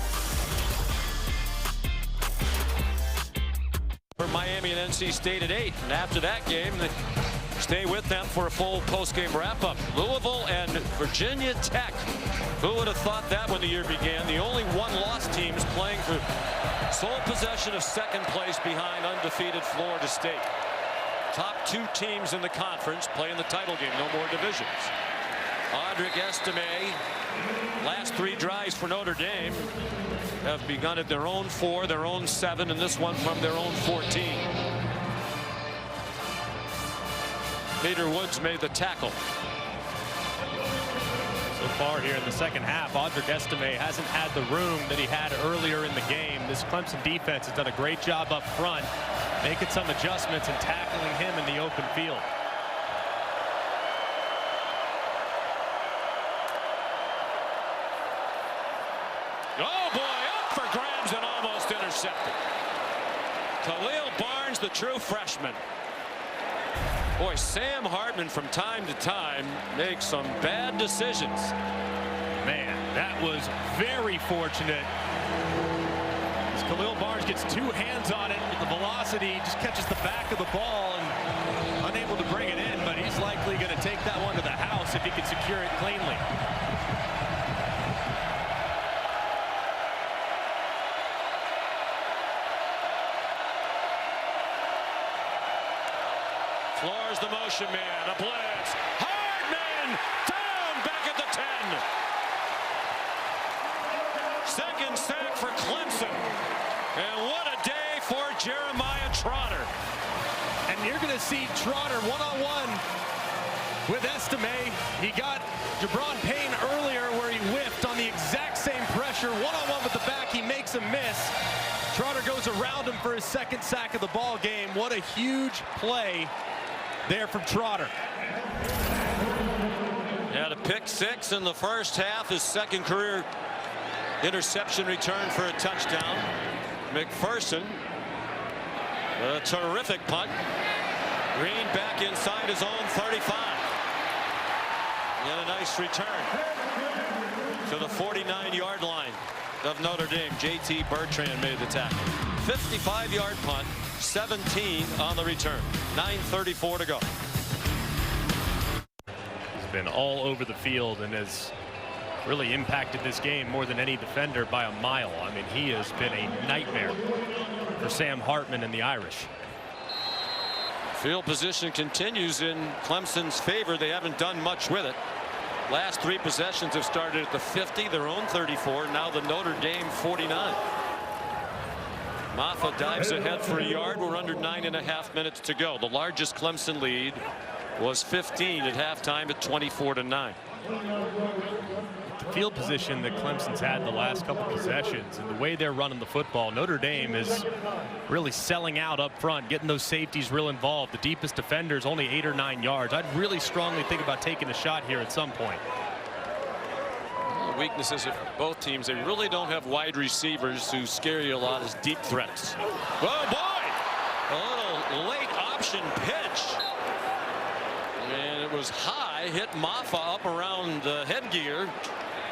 For Miami and NC State at 8. And after that game, they stay with them for a full post-game wrap-up. Louisville and Virginia Tech. Who would have thought that when the year began? The only one-loss teams playing for sole possession of second place behind undefeated Florida State. Top 2 teams in the conference play in the title game. No more divisions. Audric Estime, last 3 drives for Notre Dame have begun at their own 4, their own 7, and this one from their own 14. Peter Woods made the tackle. So far here in the second half, Audric Estime hasn't had the room that he had earlier in the game. This Clemson defense has done a great job up front, making some adjustments and tackling him in the open field. Oh boy, up for grabs and almost intercepted. Khalil Barnes, the true freshman. Boy, Sam Hartman from time to time makes some bad decisions. Man, that was very fortunate. As Khalil Barnes gets 2 hands on it with the velocity, just catches the back of the ball and unable to bring it in, but he's likely going to take that one to the house if he can secure it cleanly. Floors the motion man, a blitz. Hardman down back at the 10. Second sack for Clemson. And what a day for Jeremiah Trotter. And you're going to see Trotter one-on-one with Estime. He got Jabron Payne earlier where he whiffed on the exact same pressure. One-on-one with the back, he makes a miss. Trotter goes around him for his second sack of the ball game. What a huge play there from Trotter. Had a pick 6 in the first half, his second career interception return for a touchdown. McPherson, a terrific punt. Green back inside his own 35. And a nice return to the 49-yard line of Notre Dame. JT Bertrand made the tackle. 55-yard punt, 17 on the return. 9:34 to go. He's been all over the field and has really impacted this game more than any defender by a mile. I mean, he has been a nightmare for Sam Hartman and the Irish. Field position continues in Clemson's favor. They haven't done much with it. Last 3 possessions have started at the 50, their own 34, now the Notre Dame 49. Maffa dives ahead for a yard. We're under 9.5 minutes to go. The largest Clemson lead was 15 at halftime at 24-9. The field position that Clemson's had the last couple possessions and the way they're running the football, Notre Dame is really selling out up front, getting those safeties real involved. The deepest defenders only 8 or 9 yards. I'd really strongly think about taking a shot here at some point. The weaknesses of both teams, they really don't have wide receivers who scare you a lot as deep threats. Oh boy, a little late option pitch, and it was high, hit Maffa up around the headgear,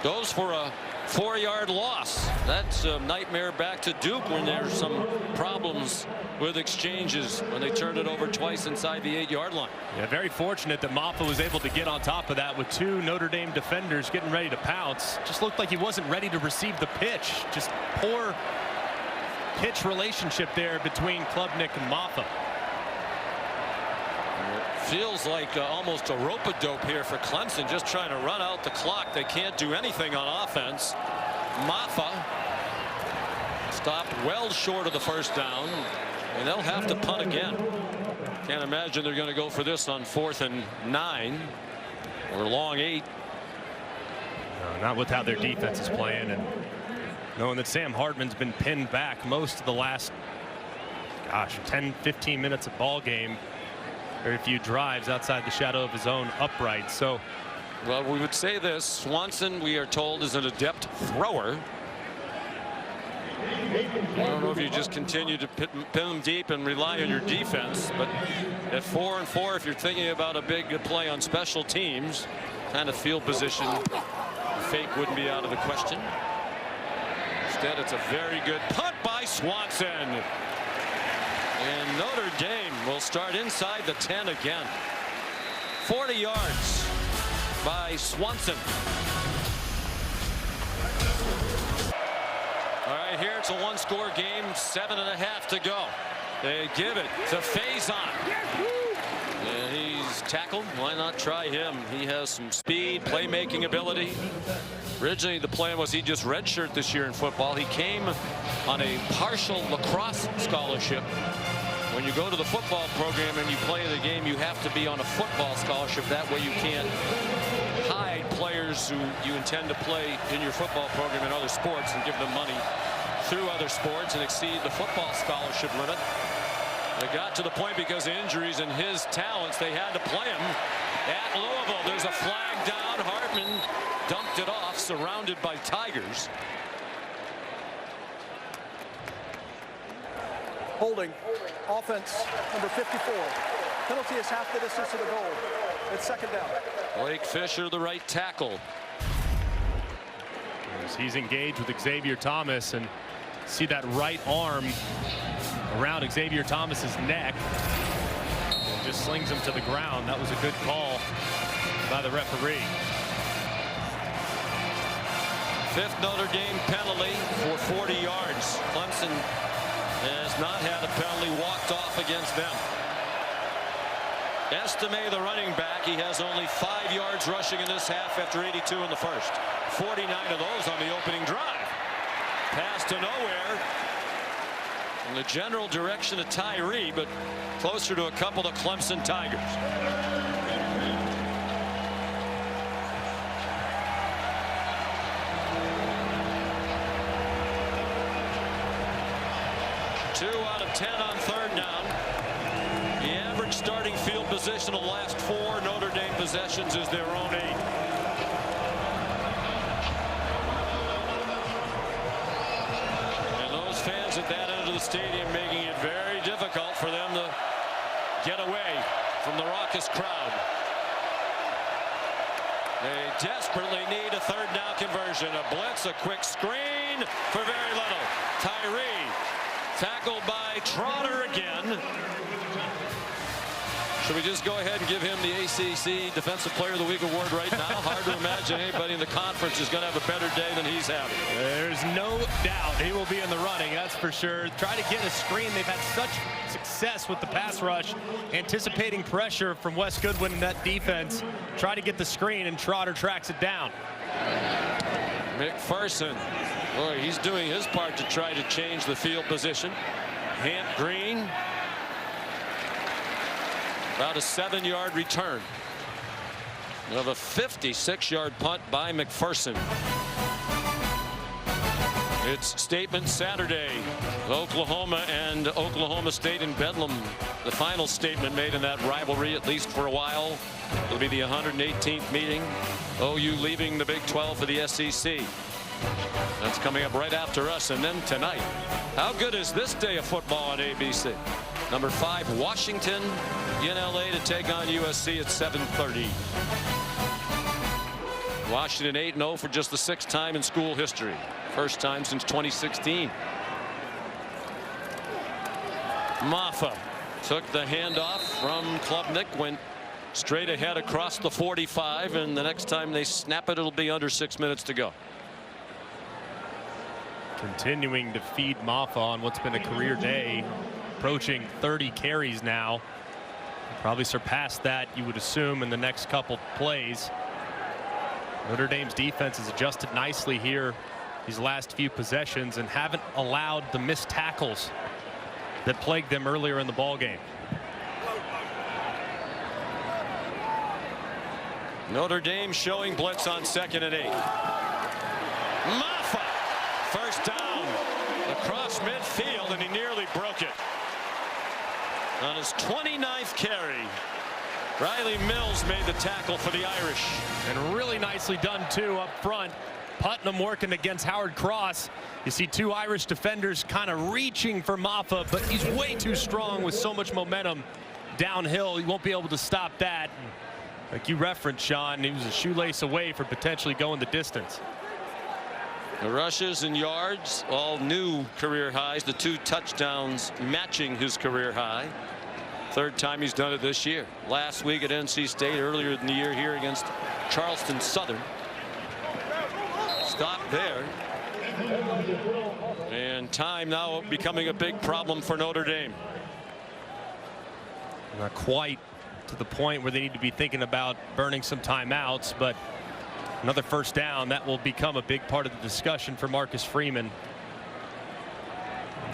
goes for a 4-yard loss. That's a nightmare back to Duke when there's some problems with exchanges when they turned it over twice inside the 8-yard line. Yeah, very fortunate that Maffa was able to get on top of that with 2 Notre Dame defenders getting ready to pounce. Just looked like he wasn't ready to receive the pitch. Just poor pitch relationship there between Klubnik and Maffa. Feels like almost a rope-a-dope here for Clemson, just trying to run out the clock. They can't do anything on offense. Maffa stopped well short of the first down, and they'll have to punt again. Can't imagine they're going to go for this on 4th and 9 or long 8. No, not with how their defense is playing, and knowing that Sam Hartman's been pinned back most of the last 10-15 minutes of ball game. Very few drives outside the shadow of his own upright. So, well, we would say this: Swanson, we are told, is an adept thrower. I don't know if you just continue to pin them deep and rely on your defense, but at 4-4, if you're thinking about a big play on special teams, kind of field position, fake wouldn't be out of the question. Instead, it's a very good punt by Swanson. And Notre Dame will start inside the 10 again. 40 yards by Swanson. All right, here it's a one-score game, 7.5 to go. They give it to Faison. And he's tackled. Why not try him? He has some speed, playmaking ability. Originally, the plan was he just redshirt this year in football. He came on a partial lacrosse scholarship. When you go to the football program and you play the game, you have to be on a football scholarship. That way you can't hide players who you intend to play in your football program in other sports and give them money through other sports and exceed the football scholarship limit. They got to the point because of injuries and his talents, they had to play him at Louisville. There's a flag down. Hartman dumped it off, surrounded by Tigers. Holding. Offense, number 54. Penalty is half the distance to the goal. It's 2nd down. Blake Fisher, the right tackle. As he's engaged with Xavier Thomas, and see that right arm around Xavier Thomas's neck. And just slings him to the ground. That was a good call by the referee. 5th Notre Dame penalty for 40 yards. Clemson has not had a penalty walked off against them. Estime, the running back, he has only 5 yards rushing in this half after 82 in the first. 49 of those on the opening drive. Pass to nowhere in the general direction of Tyree, but closer to a couple of Clemson Tigers. Two out of 10 on 3rd down. The average starting field position of the last 4 Notre Dame possessions is their own 8. And those fans at that end of the stadium making it very difficult for them to get away from the raucous crowd. They desperately need a 3rd down conversion. A blitz, a quick screen for very little. Tyree tackled by Trotter again. Should we just go ahead and give him the ACC Defensive Player of the Week award right now? Hard to imagine anybody in the conference is going to have a better day than he's having. There's no doubt he will be in the running, that's for sure. Try to get a screen. They've had such success with the pass rush, anticipating pressure from Wes Goodwin in that defense. Try to get the screen, and Trotter tracks it down. McPherson, boy, he's doing his part to try to change the field position. Hant Green, about a 7-yard return. We have a 56-yard punt by McPherson. It's Statement Saturday. Oklahoma and Oklahoma State in Bedlam. The final statement made in that rivalry, at least for a while. It'll be the 118th meeting. OU leaving the Big 12 for the SEC. That's coming up right after us. And then tonight, how good is this day of football on ABC? Number 5, Washington in LA to take on USC at 7:30. Washington 8-0 for just the 6th time in school history. First time since 2016. Maffa took the handoff from Klubnik, went straight ahead across the 45, and the next time they snap it, it'll be under 6 minutes to go. Continuing to feed Maffa on what's been a career day, approaching 30 carries now. Probably surpass that, you would assume, in the next couple plays. Notre Dame's defense has adjusted nicely here these last few possessions and haven't allowed the missed tackles that plagued them earlier in the ball game. Notre Dame showing blitz on 2nd and 8. Maffa, first down across midfield, and he nearly broke it. On his 29th carry, Riley Mills made the tackle for the Irish. And really nicely done, too, up front. Putnam working against Howard Cross. You see 2 Irish defenders kind of reaching for Maffa, but he's way too strong with so much momentum downhill. He won't be able to stop that. Like you referenced, Sean, he was a shoelace away from potentially going the distance. The rushes and yards, all new career highs. The 2 touchdowns matching his career high. 3rd time he's done it this year. Last week at NC State, earlier in the year here against Charleston Southern. Stop there. And time now becoming a big problem for Notre Dame. Not quite to the point where they need to be thinking about burning some timeouts, but another first down, that will become a big part of the discussion for Marcus Freeman.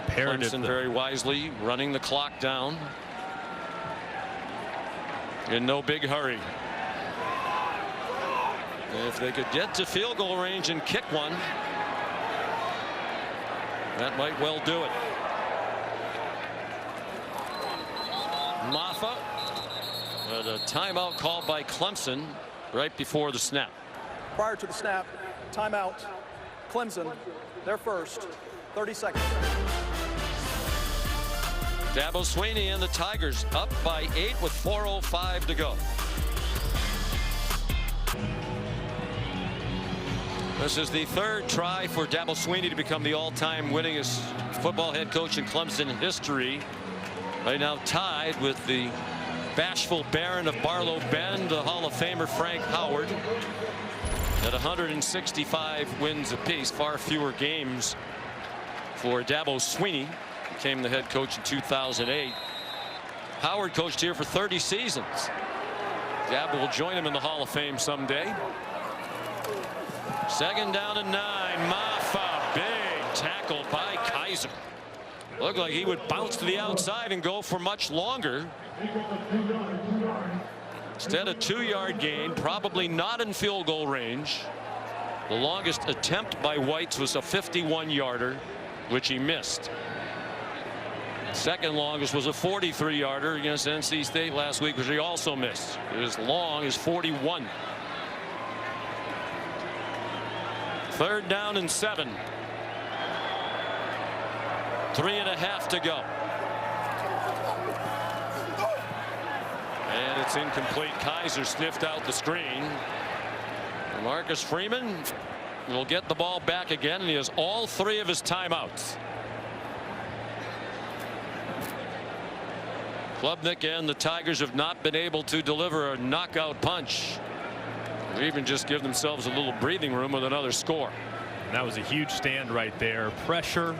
Clemson very wisely running the clock down. In no big hurry. And if they could get to field goal range and kick one, that might well do it. Maffa. But a timeout called by Clemson right before the snap. Prior to the snap, timeout. Clemson, their first. 30 seconds. Dabo Swinney and the Tigers up by 8 with 4:05 to go. This is the 3rd try for Dabo Swinney to become the all-time winningest football head coach in Clemson history. Right now tied with the bashful Baron of Barlow Bend, the Hall of Famer Frank Howard, at 165 wins apiece. Far fewer games for Dabo Swinney. Became the head coach in 2008. Howard coached here for 30 seasons. Dabo will join him in the Hall of Fame someday. 2nd down and 9. Maffa, big tackle by Kaiser. Looked like he would bounce to the outside and go for much longer. Instead, a 2-yard gain, probably not in field goal range. The longest attempt by Whites was a 51-yarder, which he missed. Second longest was a 43-yarder against NC State last week, which he also missed. As long as 41. 3rd down and 7. 3.5 to go. And it's incomplete. Kaiser sniffed out the screen. Marcus Freeman will get the ball back again, and he has all 3 of his timeouts. Klubnik and the Tigers have not been able to deliver a knockout punch. They even just give themselves a little breathing room with another score. And that was a huge stand right there. Pressure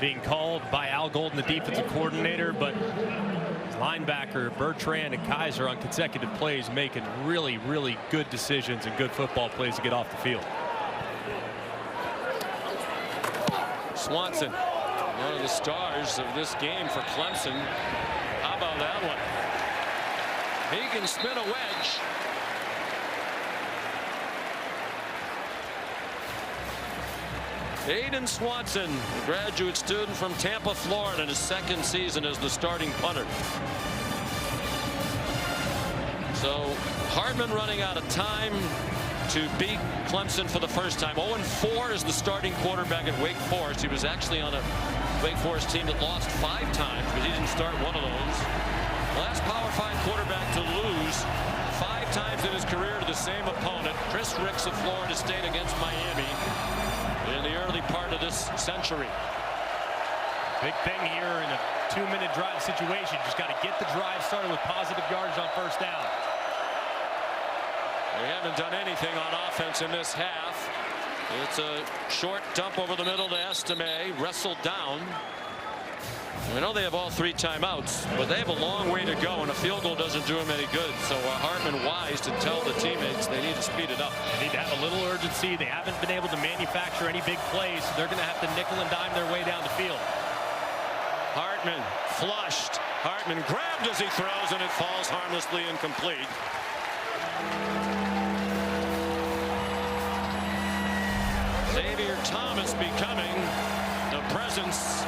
being called by Al Golden, the defensive coordinator, but linebacker Bertrand and Kaiser on consecutive plays making really, really good decisions and good football plays to get off the field. Swanson, one of the stars of this game for Clemson. How about that one? He can spin a wedge. Aiden Swanson, a graduate student from Tampa, Florida, in his 2nd season as the starting punter. So Hardman running out of time to beat Clemson for the first time. 0-4 as the starting quarterback at Wake Forest. He was actually on a Wake Forest team that lost 5 times, but he didn't start one of those. Last Power 5 quarterback to lose 5 times in his career to the same opponent. Chris Ricks of Florida State against Miami in the early part of this century. Big thing here in a 2-minute drive situation. Just got to get the drive started with positive yards on first down. They haven't done anything on offense in this half. It's a short dump over the middle to Estime, wrestled down. We know they have all 3 timeouts, but they have a long way to go, and a field goal doesn't do them any good. So Hartman wise to tell the teammates they need to speed it up. They need to have a little urgency. They haven't been able to manufacture any big plays, so they're going to have to nickel and dime their way down the field. Hartman flushed. Hartman grabbed as he throws, and it falls harmlessly incomplete. Xavier Thomas becoming the presence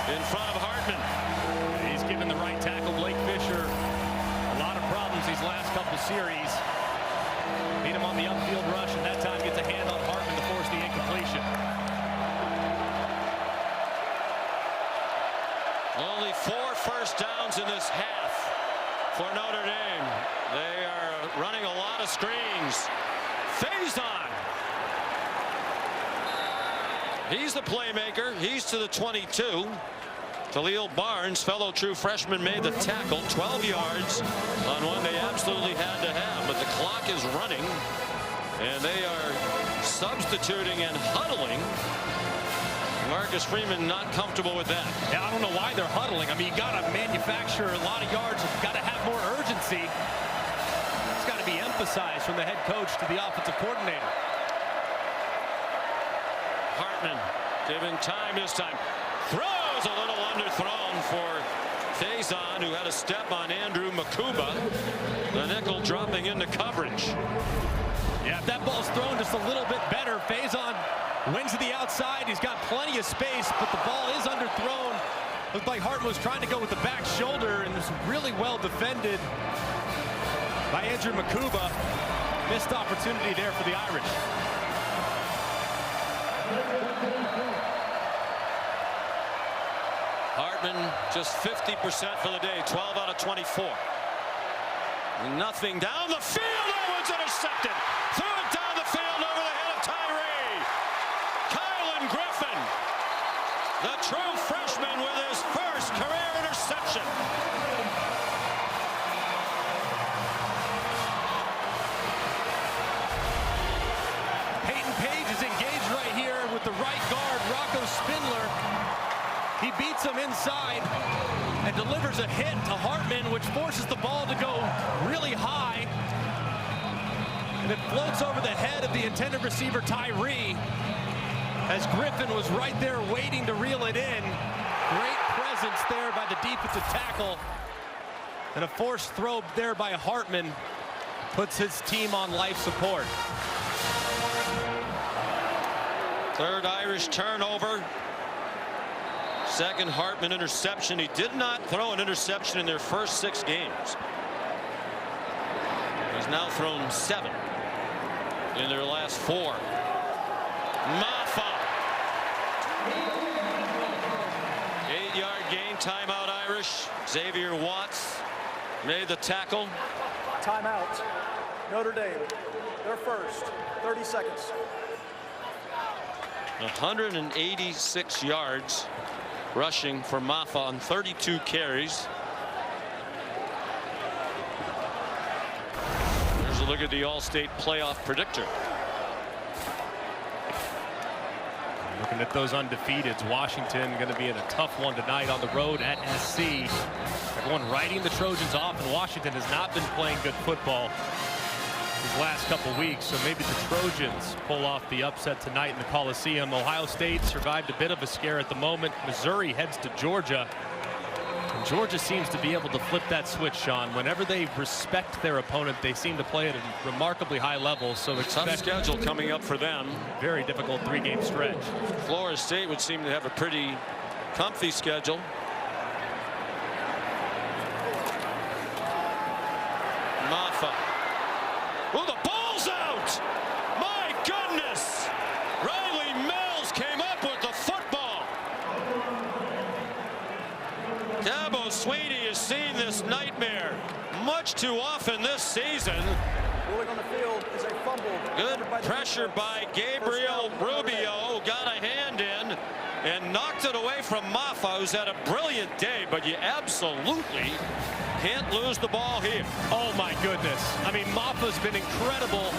in front of Hartman. He's given the right tackle, Blake Fisher, a lot of problems these last couple series. Beat him on the upfield rush, and that time gets a hand on Hartman to force the incompletion. Only 4 first downs in this half for Notre Dame. They are running a lot of screens. Faison. He's the playmaker. He's to the 22. Khalil Barnes, fellow true freshman, made the tackle. 12 yards on one they absolutely had to have. But the clock is running, and they are substituting and huddling. Marcus Freeman not comfortable with that. Yeah, I don't know why they're huddling. I mean, you got to manufacture a lot of yards. You've got to have more urgency. It's got to be emphasized from the head coach to the offensive coordinator. Hartman given time this time. Throws a little underthrown for Faison, who had a step on Andrew Makuba. The nickel dropping into coverage. Yeah, if that ball's thrown just a little bit better, Faison wins to the outside. He's got plenty of space, but the ball is underthrown. Looked like Hartman was trying to go with the back shoulder, and was really well defended by Andrew Makuba. Missed opportunity there for the Irish. Hartman just 50% for the day, 12 out of 24. Nothing down the field. That one's intercepted. Threw it down the field over the head of Tyree. Kylan Griffin, the true freshman, with his first career interception. Peyton Page is engaged right here with the right guard, Rocco Spindler. He beats him inside and delivers a hit to Hartman, which forces the ball to go really high. And it floats over the head of the intended receiver, Tyree, as Griffin was right there waiting to reel it in. Great presence there by the defensive tackle. And a forced throw there by Hartman puts his team on life support. Third Irish turnover. Second Hartman interception. He did not throw an interception in their first 6 games. He's now thrown 7 in their last 4. Maffa. 8-yard gain. Timeout Irish. Xavier Watts made the tackle. Timeout. Notre Dame. They're first. 30 seconds. 186 yards rushing for Maffa on 32 carries. Here's a look at the All-State playoff predictor. Looking at those undefeateds, Washington going to be in a tough one tonight on the road at SC. Everyone writing the Trojans off, and Washington has not been playing good football these last couple weeks, so maybe the Trojans pull off the upset tonight in the Coliseum. Ohio State survived a bit of a scare at the moment. Missouri heads to Georgia. And Georgia seems to be able to flip that switch, Sean. Whenever they respect their opponent, they seem to play at a remarkably high level. So tough schedule coming up for them. Very difficult 3-game stretch. Florida State would seem to have a pretty comfy schedule. Maffa. Oh, the ball's out! My goodness! Riley Mills came up with the football. Dabo Swinney has seen this nightmare much too often this season. Ruling on the field is a fumble. Good pressure by Gabriel Rubio. Got a hand in and knocked it away from Maffa, who's had a brilliant day, but you absolutely can't lose the ball here. Oh my goodness. I mean, Maffa's been incredible,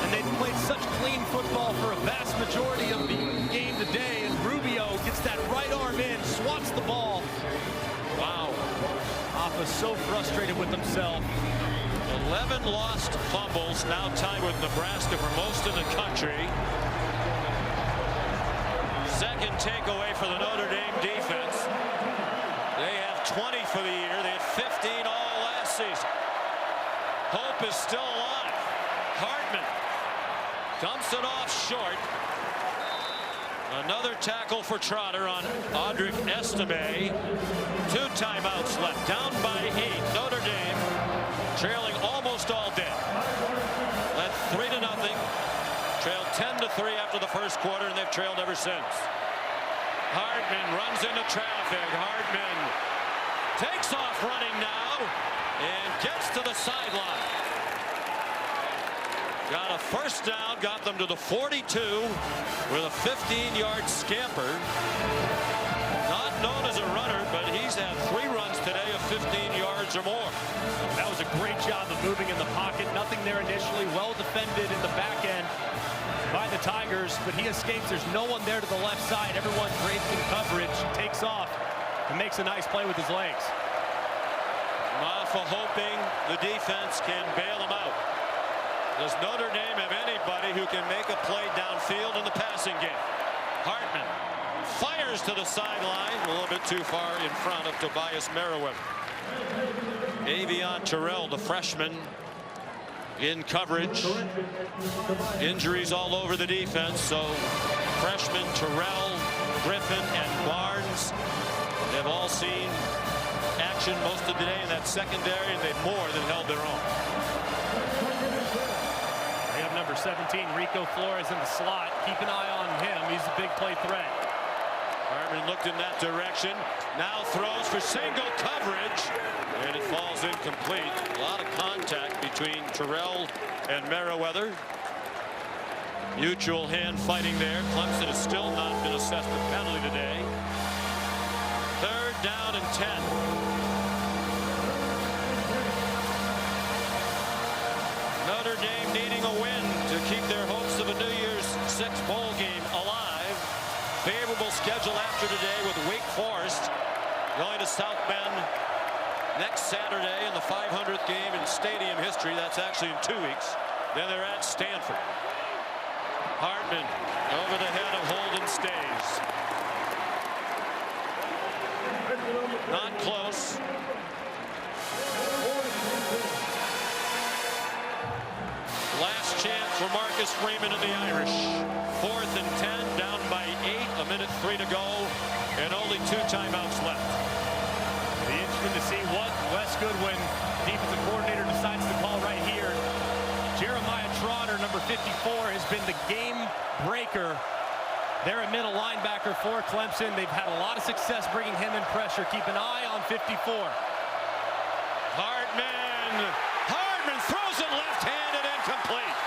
and they've played such clean football for a vast majority of the game today, and Rubio gets that right arm in, Mufa so frustrated with himself. 11 lost fumbles, now tied with Nebraska for most in the country. Second takeaway for the Notre Dame defense. They have 20 for the year. They had 15 all last season. Hope is still alive. Hartman dumps it off short. Another tackle for Trotter on Audric Estime. 2 timeouts left. Down by 8. Notre Dame trailing almost all day. Led 3-0. Trailed 10-3 after the first quarter, and they've trailed ever since. Hartman runs into traffic. Hartman takes off running now and gets to the sideline. Got a first down, got them to the 42 with a 15-yard scamper. Not known as a runner, but he's had 3 runs today of 15 yards or more. That was a great job of moving in the pocket. Nothing there initially. Well defended in the back end by the Tigers, but he escapes. There's no one there to the left side. Everyone draped in coverage. Takes off and makes a nice play with his legs. Maffa hoping the defense can bail him out. Does Notre Dame have anybody who can make a play downfield in the passing game? Hartman fires to the sideline, a little bit too far in front of Tobias Merriweather. Avion Terrell, the freshman, in coverage. Injuries all over the defense, so freshmen Terrell, Griffin, and Barnes have all seen action most of the day in that secondary, and they've more than held their own. They have number 17, Rico Flores, in the slot. Keep an eye on him. He's a big play threat. Hartman looked in that direction. Now throws for single coverage, and it falls incomplete. A lot of contact between Terrell and Merriweather. Mutual hand fighting there. Clemson has still not been assessed a penalty today. 3rd down and 10. Notre Dame needing a win to keep their hopes of a New Year's Six bowl game alive. Favorable schedule after today with Wake Forest going to South Bend next Saturday in the 500th game in stadium history. That's actually in 2 weeks. Then they're at Stanford. Hartman over the head of Holden Stays. Not close. Last chance for Marcus Freeman and the Irish. 4th and 10, down by 8, 1:03 to go, and only 2 timeouts left. Be interesting to see what Wes Goodwin, defensive coordinator, decides to call right here. Jeremiah Trotter, number 54, has been the game breaker. They're a middle linebacker for Clemson. They've had a lot of success bringing him in pressure. Keep an eye on 54. Hartman throws it left-handed, incomplete.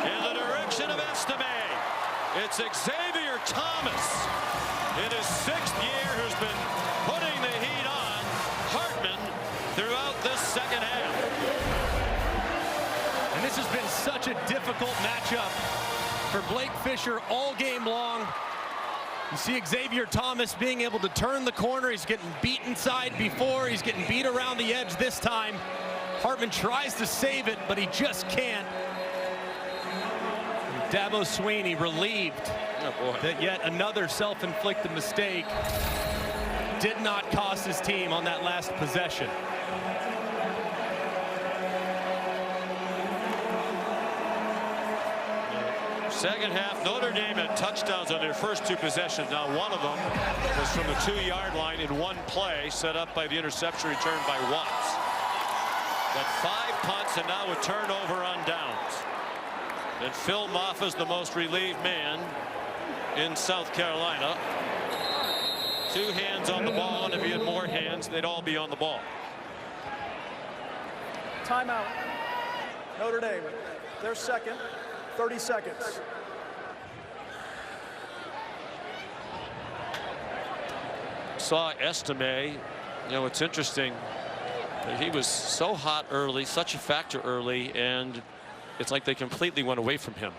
In the direction of Estime. It's Xavier Thomas in his 6th year who's been putting the heat on Hartman throughout this second half. And this has been such a difficult matchup for Blake Fisher all game long. You see Xavier Thomas being able to turn the corner. He's getting beat inside before. He's getting beat around the edge this time. Hartman tries to save it, but he just can't. Dabo Swinney relieved that yet another self-inflicted mistake did not cost his team on that last possession. Second half, Notre Dame had touchdowns on their first 2 possessions. Now one of them was from the 2-yard line in one play, set up by the interception returned by Watts. But 5 punts and now a turnover on downs. And Phil Maffa's the most relieved man in South Carolina. 2 hands on the ball, and if he had more hands, they'd all be on the ball. Timeout. Notre Dame, their second. 30 seconds. Saw Estime. You know, it's interesting that he was so hot early, such a factor early, and it's like they completely went away from him.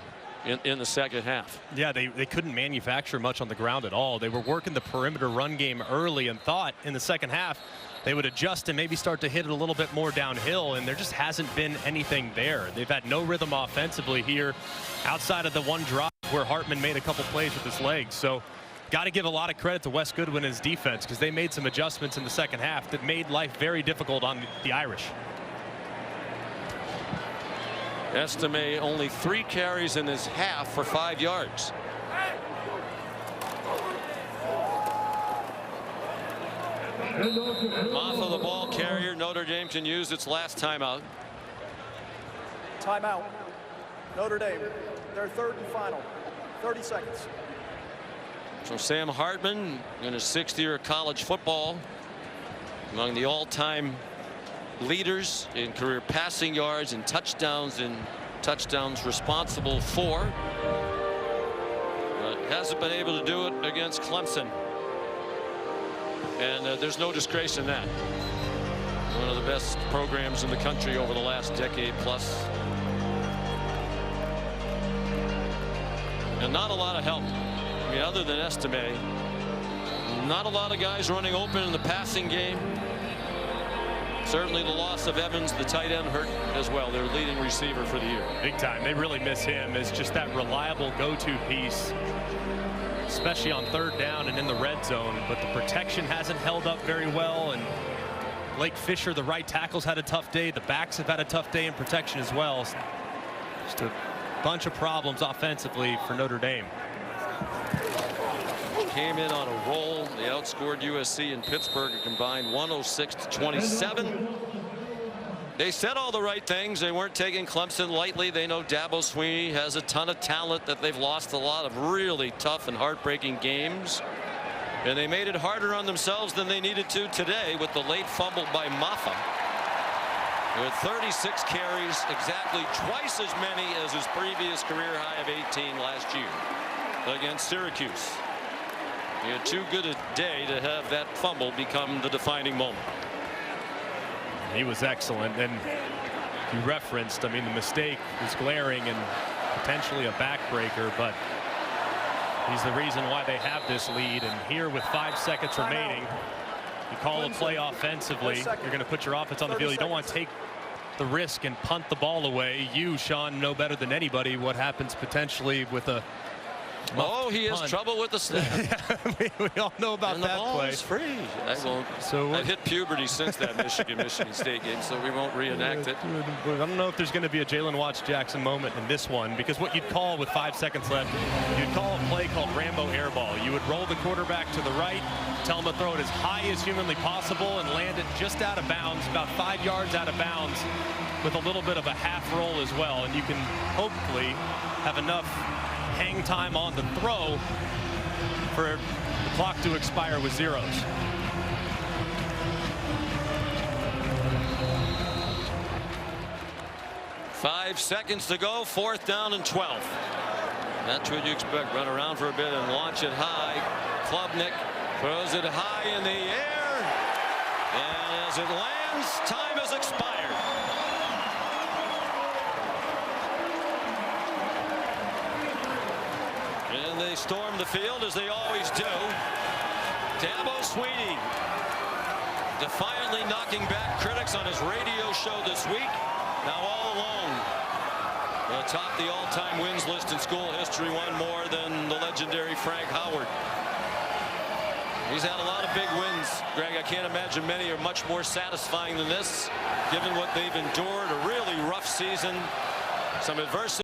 in the second half. Yeah, they couldn't manufacture much on the ground at all. They were working the perimeter run game early and thought in the second half they would adjust and maybe start to hit it a little bit more downhill, and there just hasn't been anything there. They've had no rhythm offensively here outside of the one drop where Hartman made a couple plays with his legs. So got to give a lot of credit to Wes Goodwin and his defense, because they made some adjustments in the second half that made life very difficult on the Irish. Estime only 3 carries in his half for 5 yards. Maffa, the ball carrier. Notre Dame can use its last timeout. Timeout. Notre Dame, their third and final. 30 seconds. So Sam Hartman, in his 6th year of college football, among the all-time leaders in career passing yards and touchdowns responsible for, but hasn't been able to do it against Clemson. And there's no disgrace in that. One of the best programs in the country over the last decade plus. And not a lot of help. I mean, other than Estime, not a lot of guys running open in the passing game. Certainly the loss of Evans, the tight end, hurt as well. Their leading receiver for the year. Big time. They really miss him as just that reliable go-to piece, especially on 3rd down and in the red zone. But the protection hasn't held up very well, and Blake Fisher, the right tackle's had a tough day. The backs have had a tough day in protection as well. Just a bunch of problems offensively for Notre Dame. Came in on a roll. They outscored USC and Pittsburgh a combined 106-27. They said all the right things. They weren't taking Clemson lightly. They know Dabo Swinney has a ton of talent, that they've lost a lot of really tough and heartbreaking games. And they made it harder on themselves than they needed to today with the late fumble by Maffa. With 36 carries, exactly twice as many as his previous career high of 18 last year against Syracuse. He had too good a day to have that fumble become the defining moment. He was excellent, and you referenced, I mean, the mistake was glaring and potentially a backbreaker, but he's the reason why they have this lead. And here with 5 seconds remaining, you call a play offensively, you're going to put your offense on the field. You don't want to take the risk and punt the ball away. You, Sean, know better than anybody what happens potentially with a he has trouble with the snap. we all know about and that the ball play. Is free. I've hit puberty since that Michigan State game, so we won't reenact it. I don't know if there's going to be a Jalen Watts Jackson moment in this one, because what you'd call with 5 seconds left, you'd call a play called Rambo airball. You would roll the quarterback to the right, tell him to throw it as high as humanly possible, and land it just out of bounds, about 5 yards out of bounds, with a little bit of a half roll as well. And you can hopefully have enough hang time on the throw for the clock to expire with zeros. Five seconds to go, 4th down and 12. That's what you expect. Run around for a bit and launch it high. Klubnik throws it high in the air, and as it lands, time has expired. They storm the field as they always do. Dabo Swinney defiantly knocking back critics on his radio show this week. Now all alone atop the all-time wins list in school history, one more than the legendary Frank Howard. He's had a lot of big wins, Greg. I can't imagine many are much more satisfying than this, given what they've endured. A really rough season, some adversity.